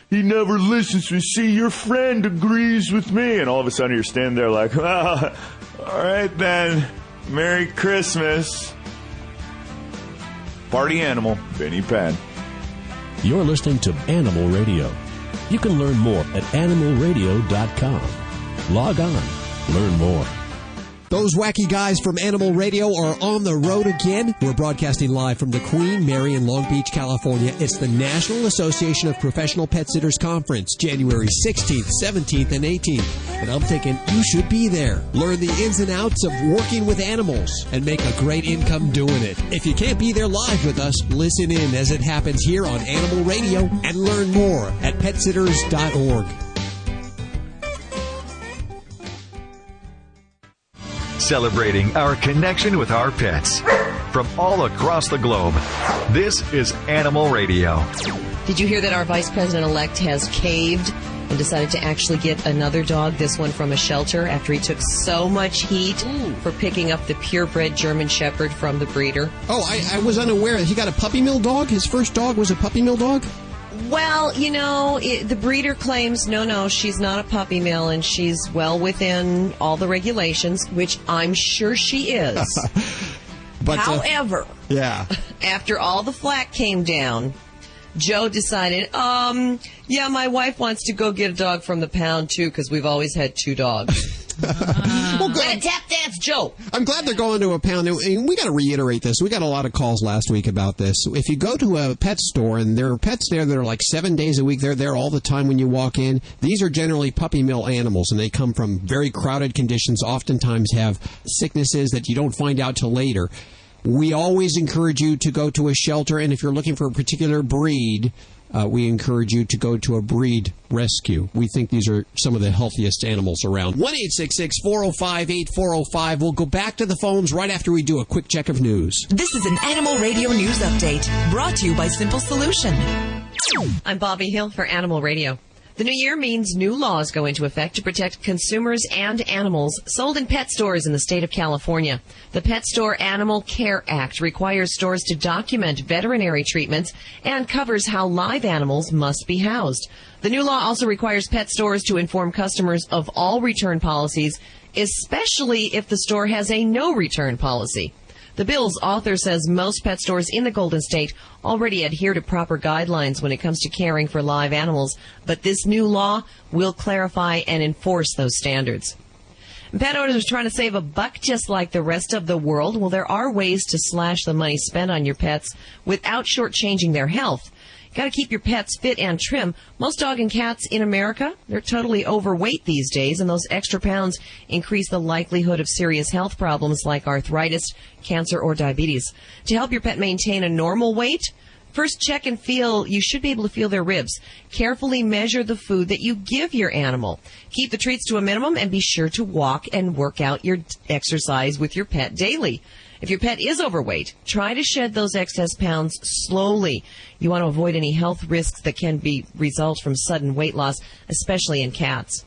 He never listens to me. See, your friend agrees with me. And all of a sudden you're standing there like, well, all right then. Merry Christmas. Party animal, Vinnie Penn. You're listening to Animal Radio. You can learn more at animalradio.com. Log on. Learn more. Those wacky guys from Animal Radio are on the road again. We're broadcasting live from the Queen Mary in Long Beach, California. It's the National Association of Professional Pet Sitters Conference, January 16th, 17th, and 18th. And I'm thinking you should be there. Learn the ins and outs of working with animals and make a great income doing it. If you can't be there live with us, listen in as it happens here on Animal Radio and learn more at petsitters.org. Celebrating our connection with our pets from all across the globe. This is Animal Radio. Did you hear that our vice president-elect has caved and decided to actually get another dog, this one from a shelter, after he took so much heat for picking up the purebred German Shepherd from the breeder? Oh, I was unaware. He got a puppy mill dog? His first dog was a puppy mill dog? Well, the breeder claims, no, she's not a puppy mill, and she's well within all the regulations, which I'm sure she is. But, however, after all the flack came down, Joe decided, my wife wants to go get a dog from the pound, too, because we've always had two dogs. Well, good. Tap dance, Joe. I'm glad they're going to a pound. And we got to reiterate this. We got a lot of calls last week about this. If you go to a pet store and there are pets there that are like 7 days a week, they're there all the time when you walk in. These are generally puppy mill animals, and they come from very crowded conditions, oftentimes have sicknesses that you don't find out till later. We always encourage you to go to a shelter, and if you're looking for a particular breed, we encourage you to go to a breed rescue. We think these are some of the healthiest animals around. 1-866-405-8405. We'll go back to the phones right after we do a quick check of news. This is an Animal Radio News Update brought to you by Simple Solution. I'm Bobby Hill for Animal Radio. The new year means new laws go into effect to protect consumers and animals sold in pet stores in the state of California. The Pet Store Animal Care Act requires stores to document veterinary treatments and covers how live animals must be housed. The new law also requires pet stores to inform customers of all return policies, especially if the store has a no return policy. The bill's author says most pet stores in the Golden State already adhere to proper guidelines when it comes to caring for live animals, but this new law will clarify and enforce those standards. Pet owners are trying to save a buck just like the rest of the world. Well, there are ways to slash the money spent on your pets without shortchanging their health. Got to keep your pets fit and trim. Most dog and cats in America, they're totally overweight these days, and those extra pounds increase the likelihood of serious health problems like arthritis, cancer, or diabetes. To help your pet maintain a normal weight, first check and feel. You should be able to feel their ribs. Carefully measure the food that you give your animal. Keep the treats to a minimum and be sure to walk and work out your exercise with your pet daily. If your pet is overweight, try to shed those excess pounds slowly. You want to avoid any health risks that can result from sudden weight loss, especially in cats.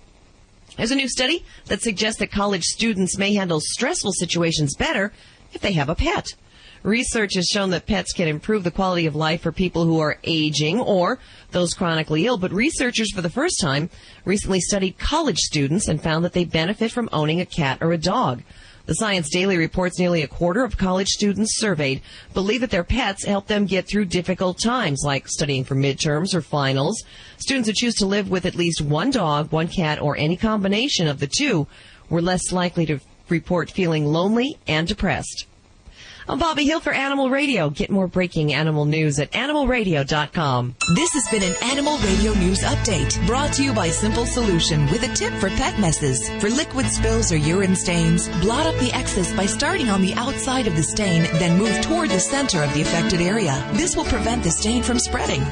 There's a new study that suggests that college students may handle stressful situations better if they have a pet. Research has shown that pets can improve the quality of life for people who are aging or those chronically ill, but researchers for the first time recently studied college students and found that they benefit from owning a cat or a dog. The Science Daily reports nearly a quarter of college students surveyed believe that their pets help them get through difficult times, like studying for midterms or finals. Students who choose to live with at least one dog, one cat, or any combination of the two were less likely to report feeling lonely and depressed. I'm Bobby Hill for Animal Radio. Get more breaking animal news at animalradio.com. This has been an Animal Radio News Update brought to you by Simple Solution with a tip for pet messes. For liquid spills or urine stains, blot up the excess by starting on the outside of the stain, then move toward the center of the affected area. This will prevent the stain from spreading.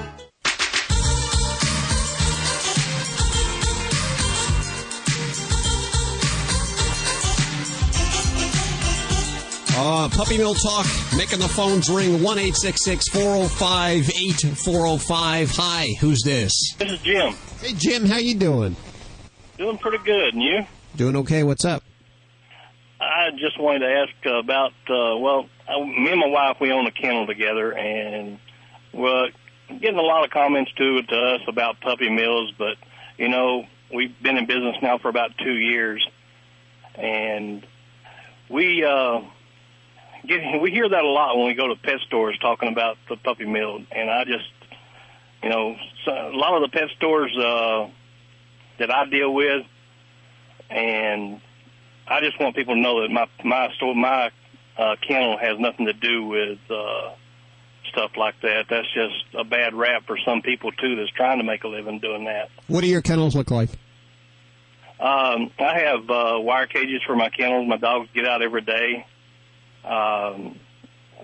Puppy Mill Talk, making the phones ring. 1-866-405-8405. Hi, who's this? This is Jim. Hey, Jim, how you doing? Doing pretty good, and you? Doing okay. What's up? I just wanted to ask about, me and my wife, we own a kennel together, and we're getting a lot of comments to us about puppy mills, but, we've been in business now for about 2 years, and we hear that a lot when we go to pet stores talking about the puppy mill, and I just, a lot of the pet stores that I deal with, and I just want people to know that my kennel has nothing to do with stuff like that. That's just a bad rap for some people too that's trying to make a living doing that. What do your kennels look like? I have wire cages for my kennels. My dogs get out every day.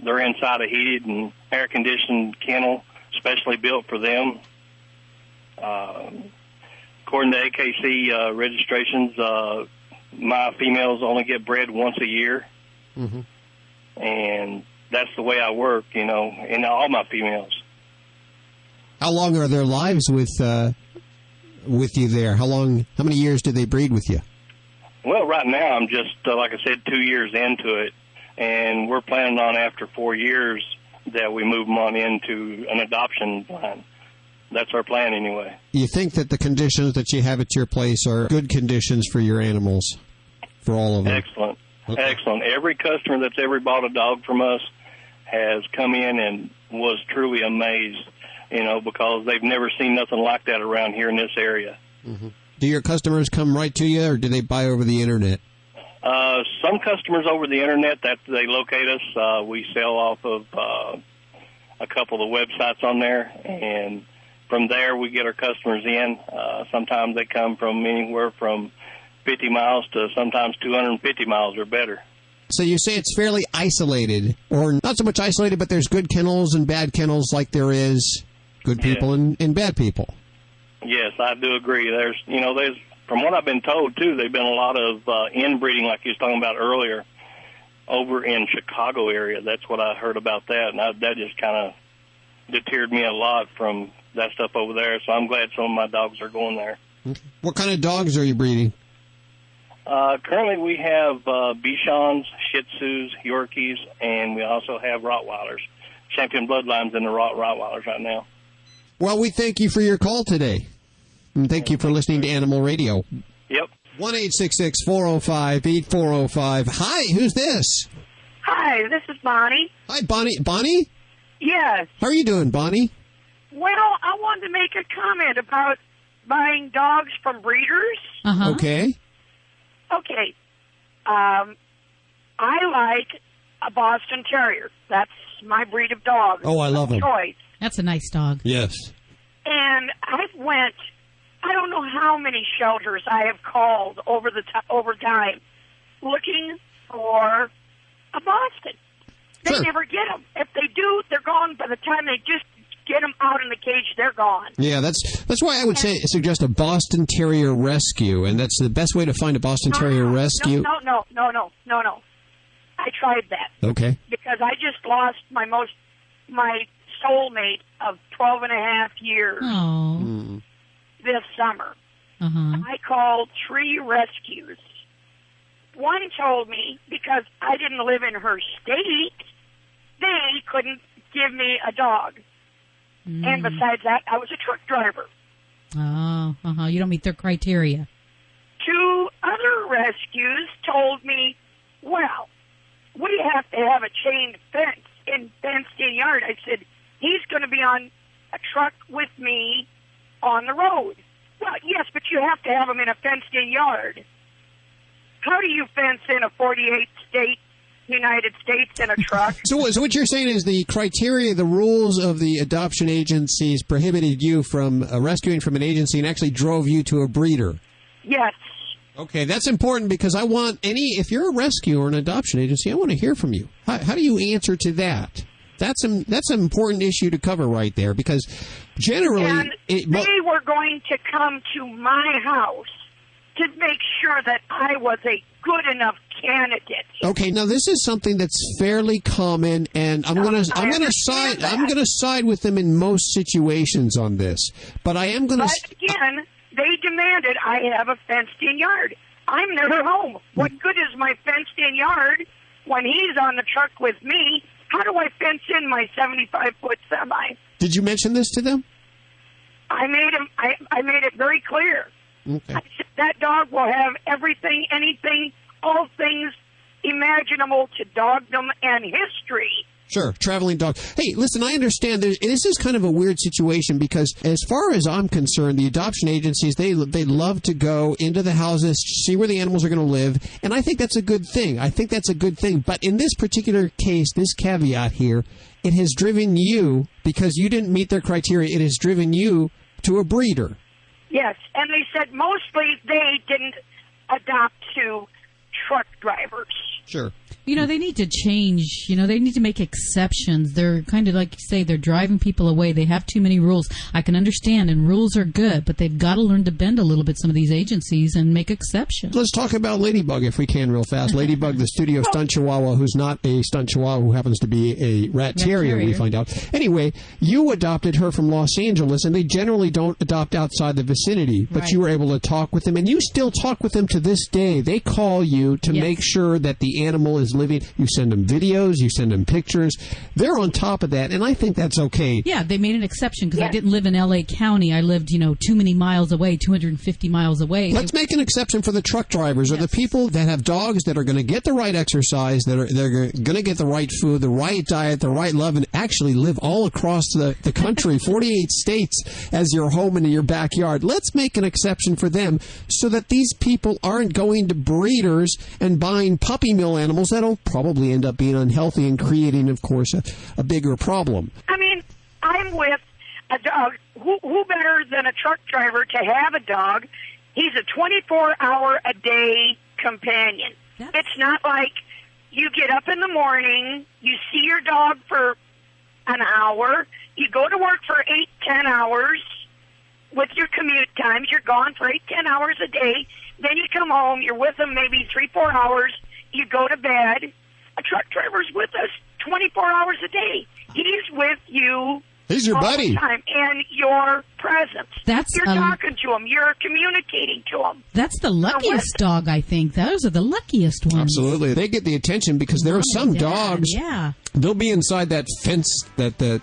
They're inside a heated and air-conditioned kennel, specially built for them. According to AKC registrations, my females only get bred once a year. Mm-hmm. And that's the way I work, you know, in all my females. How long are their lives with you there? How many years do they breed with you? Well, right now I'm just, like I said, 2 years into it. And we're planning on after 4 years that we move them on into an adoption plan. That's our plan anyway. You think that the conditions that you have at your place are good conditions for your animals, for all of them? Excellent. Okay. Excellent. Every customer that's ever bought a dog from us has come in and was truly amazed, you know, because they've never seen nothing like that around here in this area. Mm-hmm. Do your customers come right to you, or do they buy over the Internet? Some customers over the Internet, that they locate us. We sell off of a couple of the websites on there, and from there we get our customers in. Sometimes they come from anywhere from 50 miles to sometimes 250 miles or better. So you say it's fairly isolated, or not so much isolated, but there's good kennels and bad kennels like there is good people and bad people. Yes, I do agree. There's from what I've been told, too, there's been a lot of inbreeding, like you was talking about earlier, over in Chicago area. That's what I heard about that, and that just kind of deterred me a lot from that stuff over there. So I'm glad some of my dogs are going there. Okay. What kind of dogs are you breeding? Currently we have Bichons, Shih Tzus, Yorkies, and we also have Rottweilers. Champion bloodlines in the Rottweilers right now. Well, we thank you for your call today. And thank you for listening to Animal Radio. Yep. 1-866-405-8405. Hi, who's this? Hi, this is Bonnie. Hi, Bonnie. Bonnie? Yes. How are you doing, Bonnie? Well, I wanted to make a comment about buying dogs from breeders. Uh-huh. Okay. Okay. I like a Boston Terrier. That's my breed of dog. Oh, I love him. Choice. That's a nice dog. Yes. And I don't know how many shelters I have called over time looking for a Boston. They Sure. never get them. If they do, they're gone. By the time they just get them out in the cage, they're gone. Yeah, that's why I would suggest a Boston Terrier rescue, and that's the best way to find a Boston Terrier rescue. No. I tried that. Okay. Because I just lost my soulmate of 12 and a half years this summer. Uh-huh. I called 3 rescues. One told me because I didn't live in her state, they couldn't give me a dog. And besides that, I was a truck driver. Oh, you don't meet their criteria. 2 other rescues told me, well, we have to have a chain fence in fenced-in yard. I said, he's going to be on a truck with me on the road. Well, yes, but you have to have him in a fenced-in yard. How do you fence in a 48-state United States in a truck? So what you're saying is the criteria, the rules of the adoption agencies prohibited you from rescuing from an agency and actually drove you to a breeder. Yes. Okay, that's important because I want if you're a rescue or an adoption agency, I want to hear from you. How do you answer to that? That's an important issue to cover right there because generally... And they were going to come to my house to make sure that I was a good enough candidate. Okay, now this is something that's fairly common, and I'm going to side with them in most situations on this. But I am going to. But again, they demanded I have a fenced-in yard. I'm never home. What good is my fenced-in yard when he's on the truck with me? How do I fence in my 75-foot semi? Did you mention this to them? I made it very clear. Okay. I said that dog will have everything, anything, all things imaginable to dogdom and history. Sure, traveling dog. Hey, listen, I understand this is kind of a weird situation because as far as I'm concerned, the adoption agencies, they love to go into the houses, see where the animals are going to live, and I think that's a good thing. But in this particular case, this caveat here, it has driven you, because you didn't meet their criteria, it has driven you to a breeder. Yes, and they said mostly they didn't adopt to truck drivers. Sure. They need to change. They need to make exceptions. They're kind of like you say, they're driving people away. They have too many rules. I can understand, and rules are good, but they've got to learn to bend a little bit, some of these agencies, and make exceptions. Let's talk about Ladybug, if we can, real fast. Ladybug, the studio stunt chihuahua, who's not a stunt chihuahua, who happens to be a rat terrier, we find out. Anyway, you adopted her from Los Angeles, and they generally don't adopt outside the vicinity, but you were able to talk with them, and you still talk with them to this day. They call you to make sure that the animal is living. You send them videos, you send them pictures. They're on top of that, and I think that's okay. Yeah, they made an exception because I didn't live in L.A. County. I lived, too many miles away, 250 miles away. Let's make an exception for the truck drivers or the people that have dogs that are going to get the right exercise, they're going to get the right food, the right diet, the right love, and actually live all across the country, 48 states as your home and in your backyard. Let's make an exception for them so that these people aren't going to breeders and buying puppy mill animals that'll probably end up being unhealthy and creating, of course, a bigger problem. I mean, I'm with a dog. Who better than a truck driver to have a dog? He's a 24-hour-a-day companion. It's not like you get up in the morning, you see your dog for an hour, you go to work for 8-10 hours with your commute times, you're gone for 8-10 hours a day, then you come home, you're with them maybe 3-4 hours, you go to bed. A truck driver's with us 24 hours a day. He's with you. He's your buddy. All the time, and your presence. You're talking to him. You're communicating to him. That's the luckiest dog, I think. Those are the luckiest ones. Absolutely. They get the attention because there are some dogs. Yeah. They'll be inside that fence that the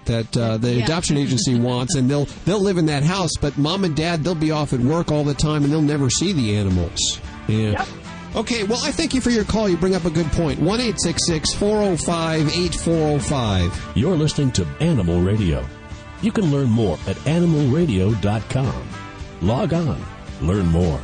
adoption agency wants, and they'll live in that house. But mom and dad, they'll be off at work all the time, and they'll never see the animals. Yeah. Yep. Okay, well, I thank you for your call. You bring up a good point. 1-866-405-8405. You're listening to Animal Radio. You can learn more at animalradio.com. Log on. Learn more.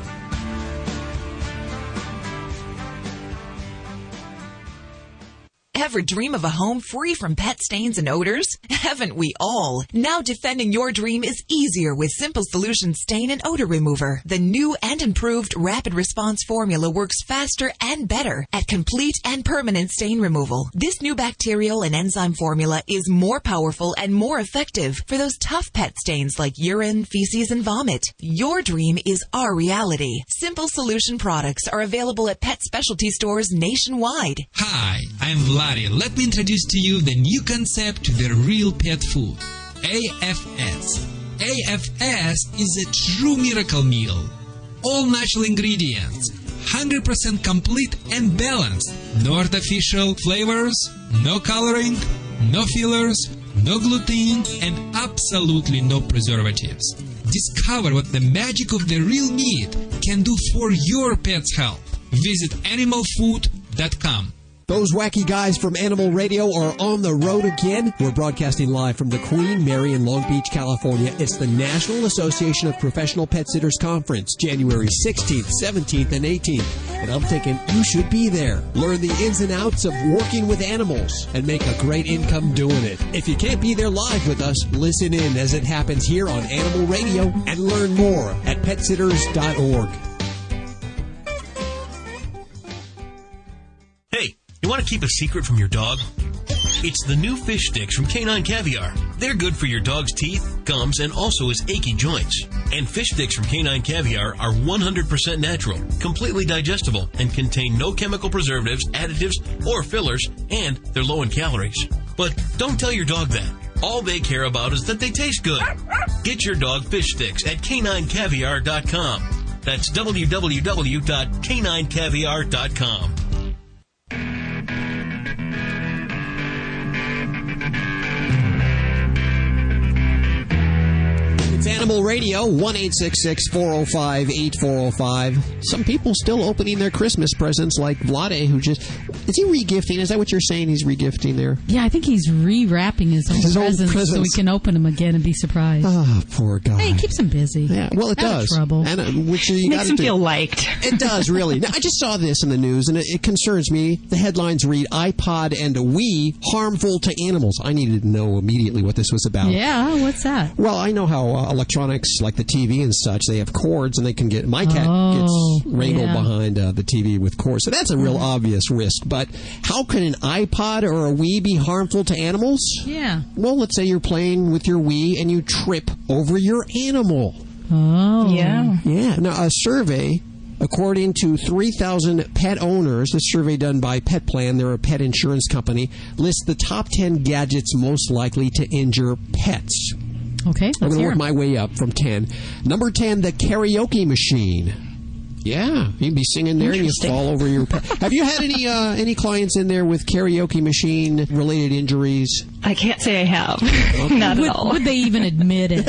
Ever dream of a home free from pet stains and odors? Haven't we all? Now defending your dream is easier with Simple Solution Stain and Odor Remover. The new and improved rapid response formula works faster and better at complete and permanent stain removal. This new bacterial and enzyme formula is more powerful and more effective for those tough pet stains like urine, feces, and vomit. Your dream is our reality. Simple Solution products are available at pet specialty stores nationwide. Hi, I'm Vlad. Let me introduce to you the new concept to the real pet food, AFS. AFS is a true miracle meal. All natural ingredients, 100% complete and balanced. No artificial flavors, no coloring, no fillers, no gluten, and absolutely no preservatives. Discover what the magic of the real meat can do for your pet's health. Visit animalfood.com. Those wacky guys from Animal Radio are on the road again. We're broadcasting live from the Queen Mary in Long Beach, California. It's the National Association of Professional Pet Sitters Conference, January 16th, 17th, and 18th. And I'm thinking you should be there. Learn the ins and outs of working with animals and make a great income doing it. If you can't be there live with us, listen in as it happens here on Animal Radio and learn more at petsitters.org. Hey, you want to keep a secret from your dog? It's the new fish sticks from Canine Caviar. They're good for your dog's teeth, gums, and also his achy joints. And fish sticks from Canine Caviar are 100% natural, completely digestible, and contain no chemical preservatives, additives, or fillers, and they're low in calories. But don't tell your dog that. All they care about is that they taste good. Get your dog fish sticks at caninecaviar.com. That's www.caninecaviar.com. It's Animal Animal Radio, 1-866-405-8405. Some people still opening their Christmas presents like Vlade, who just... Is he regifting? Is that what you're saying? He's regifting there? Yeah, I think he's rewrapping his own presents so we can open them again and be surprised. Oh, poor guy. Hey, it keeps him busy. Yeah, well, it does. Trouble. And, which you makes him feel liked. It does, really. Now, I just saw this in the news, and it concerns me. The headlines read, iPod and a Wii harmful to animals. I needed to know immediately what this was about. Yeah, what's that? Well, I know how electronics, like the TV and such, they have cords, and they can get... My cat gets wrangled behind the TV with cords, so that's a real obvious risk. But how can an iPod or a Wii be harmful to animals? Yeah. Well, let's say you're playing with your Wii and you trip over your animal. Oh. Yeah. Yeah. Now, a survey, according to 3,000 pet owners, this survey done by Pet Plan, they're a pet insurance company, lists the top 10 gadgets most likely to injure pets. Okay, I'm going to work my way up from 10. Number 10, the karaoke machine. Yeah, you'd be singing there and you fall over your pet. Have you had any clients in there with karaoke machine related injuries? I can't say I have. Okay. Not at all. Would they even admit it?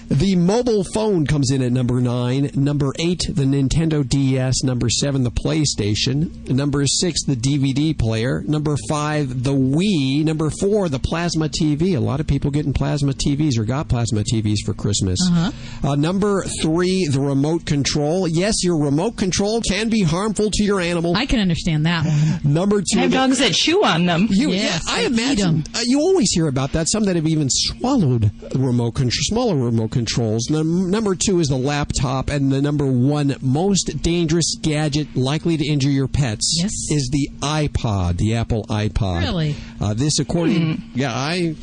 The mobile phone comes in at number 9. Number 8, the Nintendo DS. Number 7, the PlayStation. Number 6, the DVD player. Number 5, the Wii. Number 4, the plasma TV. A lot of people getting plasma TVs or got plasma TVs for Christmas. Number 3, the remote control. Yes, your remote control can be harmful to your animal. I can understand that one. Number 2, I have dogs that chew on them. Yes, I imagine. You always hear about that. Some that have even swallowed smaller remote controls. Number 2 is the laptop, and the number 1 most dangerous gadget likely to injure your pets is the iPod, the Apple iPod. Really? This, according, you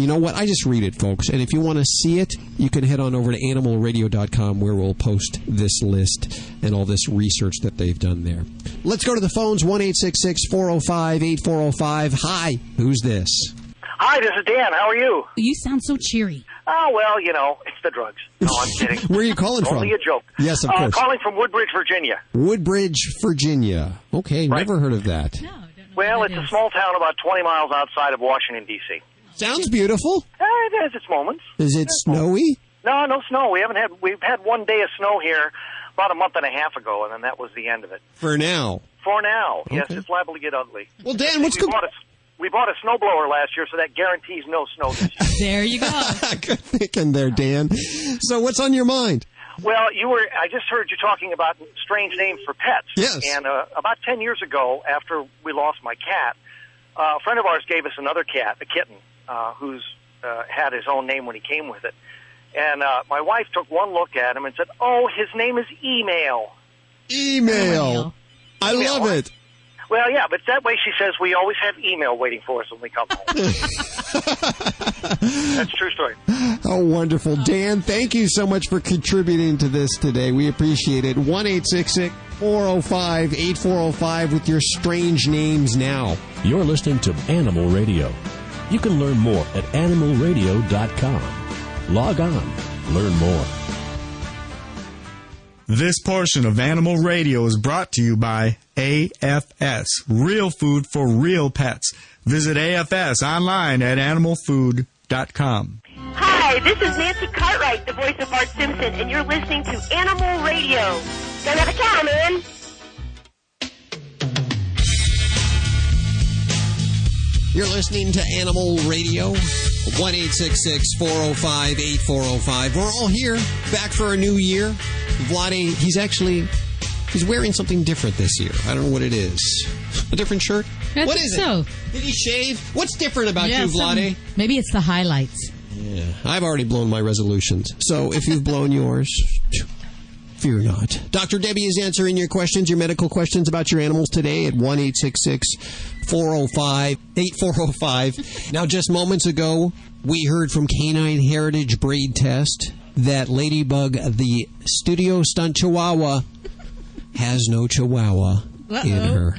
know what? I just read it, folks. And if you want to see it, you can head on over to animalradio.com where we'll post this list and all this research that they've done there. Let's go to the phones, 1-866-405-8405. Hi, who's this? Hi, this is Dan. How are you? You sound so cheery. Oh, well, you know, it's the drugs. No, I'm kidding. Where are you calling from? Only a joke. Yes, of course. Calling from Woodbridge, Virginia. Woodbridge, Virginia. Okay, never heard of that. Well, it's a small town about 20 miles outside of Washington, D.C. Sounds beautiful. It has its moments. Is it snowy? No, no snow. We've had one day of snow here about a month and a half ago, and then that was the end of it. For now. For now, okay. Yes, it's liable to get ugly. Well, Dan, what's good? We bought a snowblower last year, so that guarantees no snow this year. There you go. Good thinking there, Dan. So what's on your mind? Well, I just heard you talking about strange names for pets. Yes. And about 10 years ago, after we lost my cat, a friend of ours gave us another cat, a kitten, who's had his own name when he came with it. And my wife took one look at him and said, "Oh, his name is Email." Email. I love it. Well, yeah, but that way she says we always have email waiting for us when we come home. That's a true story. Oh, wonderful. Dan, thank you so much for contributing to this today. We appreciate it. 1-866-405-8405 with your strange names now. You're listening to Animal Radio. You can learn more at animalradio.com. Log on. Learn more. This portion of Animal Radio is brought to you by AFS, real food for real pets. Visit AFS online at animalfood.com. Hi, this is Nancy Cartwright, the voice of Bart Simpson, and you're listening to Animal Radio. Don't have a cow, man. You're listening to Animal Radio, 1-866-405-8405. We're all here, back for a new year. Vlade, he's wearing something different this year. I don't know what it is. A different shirt? What is it? Did he shave? What's different about you, Vlade? Maybe it's the highlights. Yeah, I've already blown my resolutions. So if you've blown yours, fear not. Dr. Debbie is answering your questions, your medical questions about your animals today at 1-866-405-8405. Now, just moments ago, we heard from Canine Heritage Breed Test that Ladybug, the studio stunt Chihuahua, has no Chihuahua in her.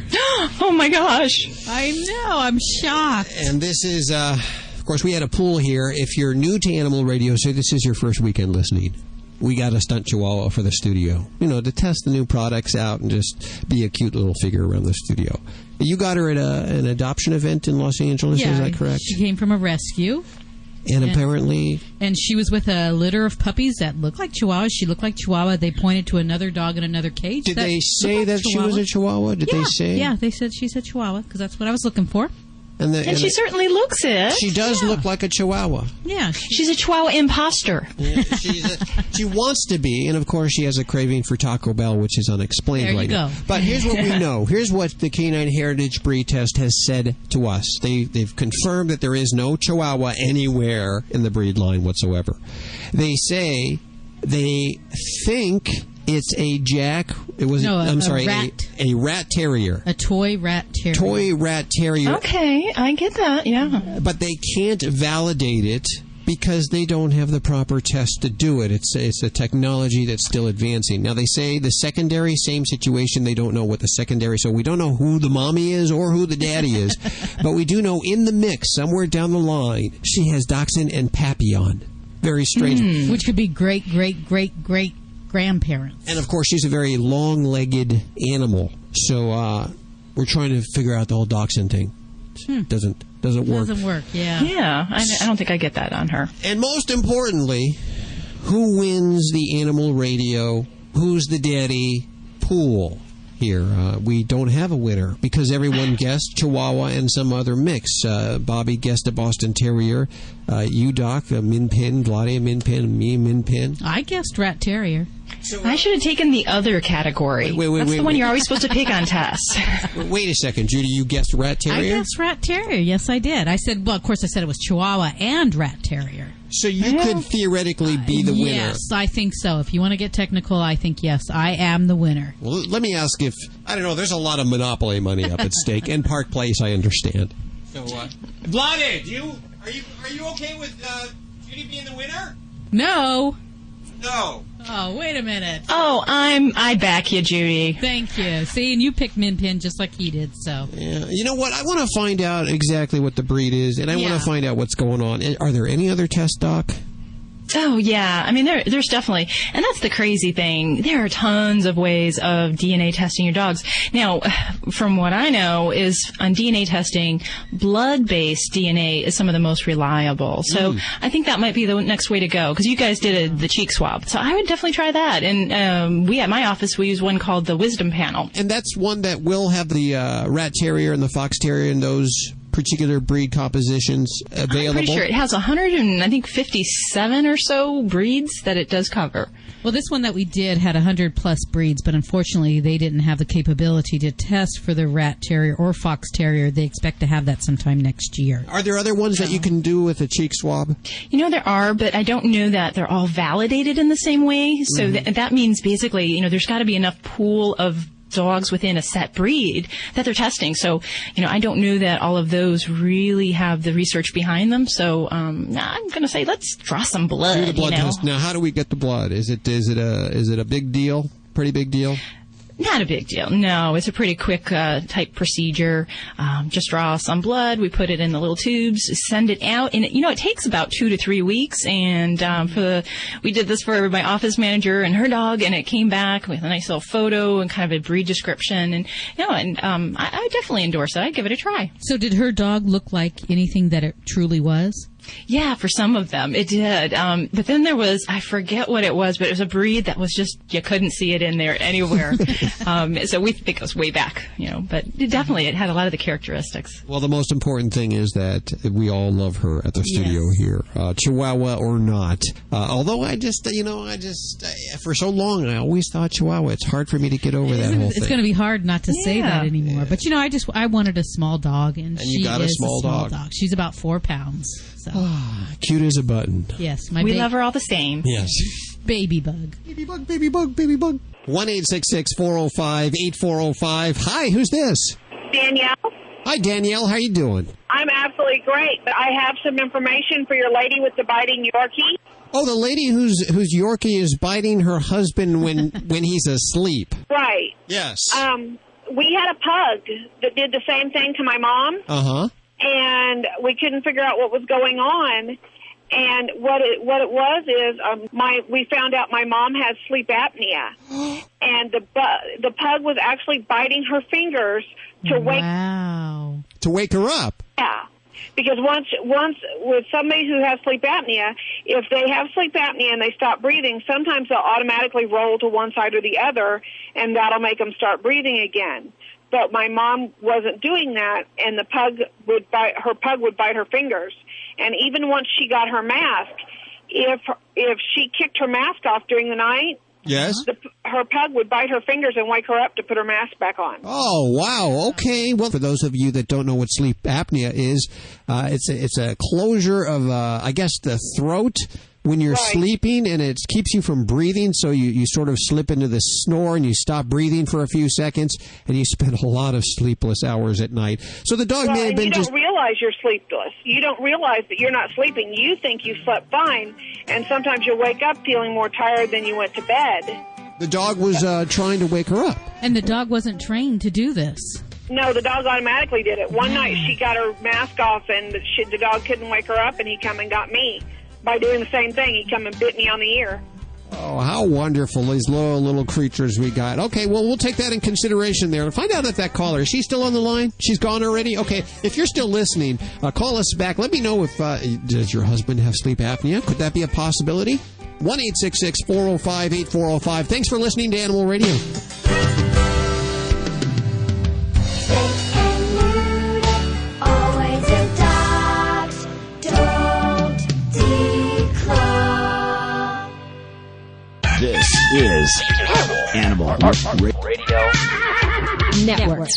Oh, my gosh. I know. I'm shocked. And this is, of course, we had a pool here. If you're new to Animal Radio, so this is your first weekend listening, we got a stunt Chihuahua for the studio, to test the new products out and just be a cute little figure around the studio. You got her at an adoption event in Los Angeles, is that correct? She came from a rescue. And apparently... And she was with a litter of puppies that looked like Chihuahuas. She looked like Chihuahua. They pointed to another dog in another cage. Did they say that she was a Chihuahua? Did they say? Yeah, they said she's a Chihuahua because that's what I was looking for. And she certainly looks it. She does look like a Chihuahua. Yeah. She's a Chihuahua imposter. Yeah, she wants to be, and of course she has a craving for Taco Bell, which is unexplained right now. But here's what we know. Here's what the Canine Heritage Breed Test has said to us. They've confirmed that there is no Chihuahua anywhere in the breed line whatsoever. They say they think it's a a rat terrier. A toy rat terrier. Toy rat terrier. Okay, I get that, yeah. But they can't validate it because they don't have the proper test to do it. It's a technology that's still advancing. Now, they say the secondary, same situation. They don't know what the secondary, so we don't know who the mommy is or who the daddy is. But we do know in the mix, somewhere down the line, she has Dachshund and Papillon. Very strange. Which could be great grandparents. And, of course, she's a very long-legged animal. So we're trying to figure out the whole dachshund thing. Doesn't work. Doesn't work, yeah. Yeah, I don't think I get that on her. And most importantly, who wins the animal radio, who's the daddy pool here? We don't have a winner because everyone guessed Chihuahua and some other mix. Bobby guessed a Boston Terrier. You, Doc, a Min Pin, Vladia Min Pin, me Min Pin. I guessed Rat Terrier. I should have taken the other category. That's the one you're always supposed to pick on tests. Wait a second, Judy. You guessed Rat Terrier? I guessed Rat Terrier. Yes, I did. I said, well, of course, I said it was Chihuahua and Rat Terrier. So you could theoretically be the winner. Yes, I think so. If you want to get technical, I think, yes, I am the winner. Well, let me ask if, I don't know, there's a lot of Monopoly money up at stake. And Park Place, I understand. So, Vlade, are you okay with Judy being the winner? No. No. Oh, wait a minute. Oh, I back you, Judy. Thank you. See, and you picked Min Pin just like he did, so. Yeah. You know what? I want to find out exactly what the breed is, and I want to find out what's going on. Are there any other tests, Doc? Oh, yeah. I mean, there's definitely, and that's the crazy thing. There are tons of ways of DNA testing your dogs. Now, from what I know is on DNA testing, blood-based DNA is some of the most reliable. So I think that might be the next way to go because you guys did the cheek swab. So I would definitely try that. And we at my office, we use one called the Wisdom Panel. And that's one that will have the Rat Terrier and the Fox Terrier and those particular breed compositions available? I'm pretty sure it has 157 or so breeds that it does cover. Well, this one that we did had 100-plus breeds, but unfortunately they didn't have the capability to test for the Rat Terrier or Fox Terrier. They expect to have that sometime next year. Are there other ones that you can do with a cheek swab? You know, there are, but I don't know that they're all validated in the same way. So that means basically, you know, there's got to be enough pool of dogs within a set breed that they're testing. So, you know, I don't know that all of those really have the research behind them. So, I'm going to say let's draw some blood. Do the blood test. Now, how do we get the blood? Is it a big deal? Pretty big deal? Not a big deal. No, it's a pretty quick type procedure. Just draw some blood. We put it in the little tubes, send it out, and it takes about 2 to 3 weeks. And we did this for my office manager and her dog, and it came back with a nice little photo and kind of a breed description. And I definitely endorse it. I'd give it a try. So, did her dog look like anything that it truly was? Yeah, for some of them it did. But then there was, I forget what it was, but it was a breed that was just, you couldn't see it in there anywhere. So we think it goes way back, but it had a lot of the characteristics. Well, the most important thing is that we all love her at the studio here, Chihuahua or not. Although for so long I always thought Chihuahua. It's hard for me to get over that whole thing. It's going to be hard not to say that anymore. Yeah. But I wanted a small dog, and she you got is a small dog. She's about 4 pounds. So. Cute as a button. Yes, we love her all the same. Yes. Baby bug. Baby bug, baby bug, baby bug. 1-866-405-8405. Hi, who's this? Danielle. Hi, Danielle. How you doing? I'm absolutely great, but I have some information for your lady with the biting Yorkie. Oh, the lady whose Yorkie is biting her husband when he's asleep. Right. Yes. We had a pug that did the same thing to my mom. Uh-huh. And we couldn't figure out what was going on. And what it was is we found out my mom has sleep apnea, and the pug was actually biting her fingers to wake her up. Yeah. Because once with somebody who has sleep apnea, if they have sleep apnea and they stop breathing, sometimes they'll automatically roll to one side or the other, and that'll make them start breathing again. But my mom wasn't doing that, and her pug would bite her fingers. And even once she got her mask, if she kicked her mask off during the night, yes, her pug would bite her fingers and wake her up to put her mask back on. Oh, wow. Okay. Well, for those of you that don't know what sleep apnea is, it's a closure of, I guess, the throat when you're sleeping, and it keeps you from breathing, so you sort of slip into the snore and you stop breathing for a few seconds, and you spend a lot of sleepless hours at night. So the dog may have been you don't realize you're sleepless. You don't realize that you're not sleeping. You think you slept fine, and sometimes you'll wake up feeling more tired than you went to bed. The dog was trying to wake her up. And the dog wasn't trained to do this. No, the dog automatically did it. One night she got her mask off, and the dog couldn't wake her up, and he come and got me. By doing the same thing, he come and bit me on the ear. Oh, how wonderful, these little creatures we got. Okay, well, we'll take that in consideration there. Find out if that caller, is she still on the line? She's gone already? Okay, if you're still listening, call us back. Let me know if, does your husband have sleep apnea? Could that be a possibility? 1-866-405-8405. Thanks for listening to Animal Radio. This is Animal Radio Network.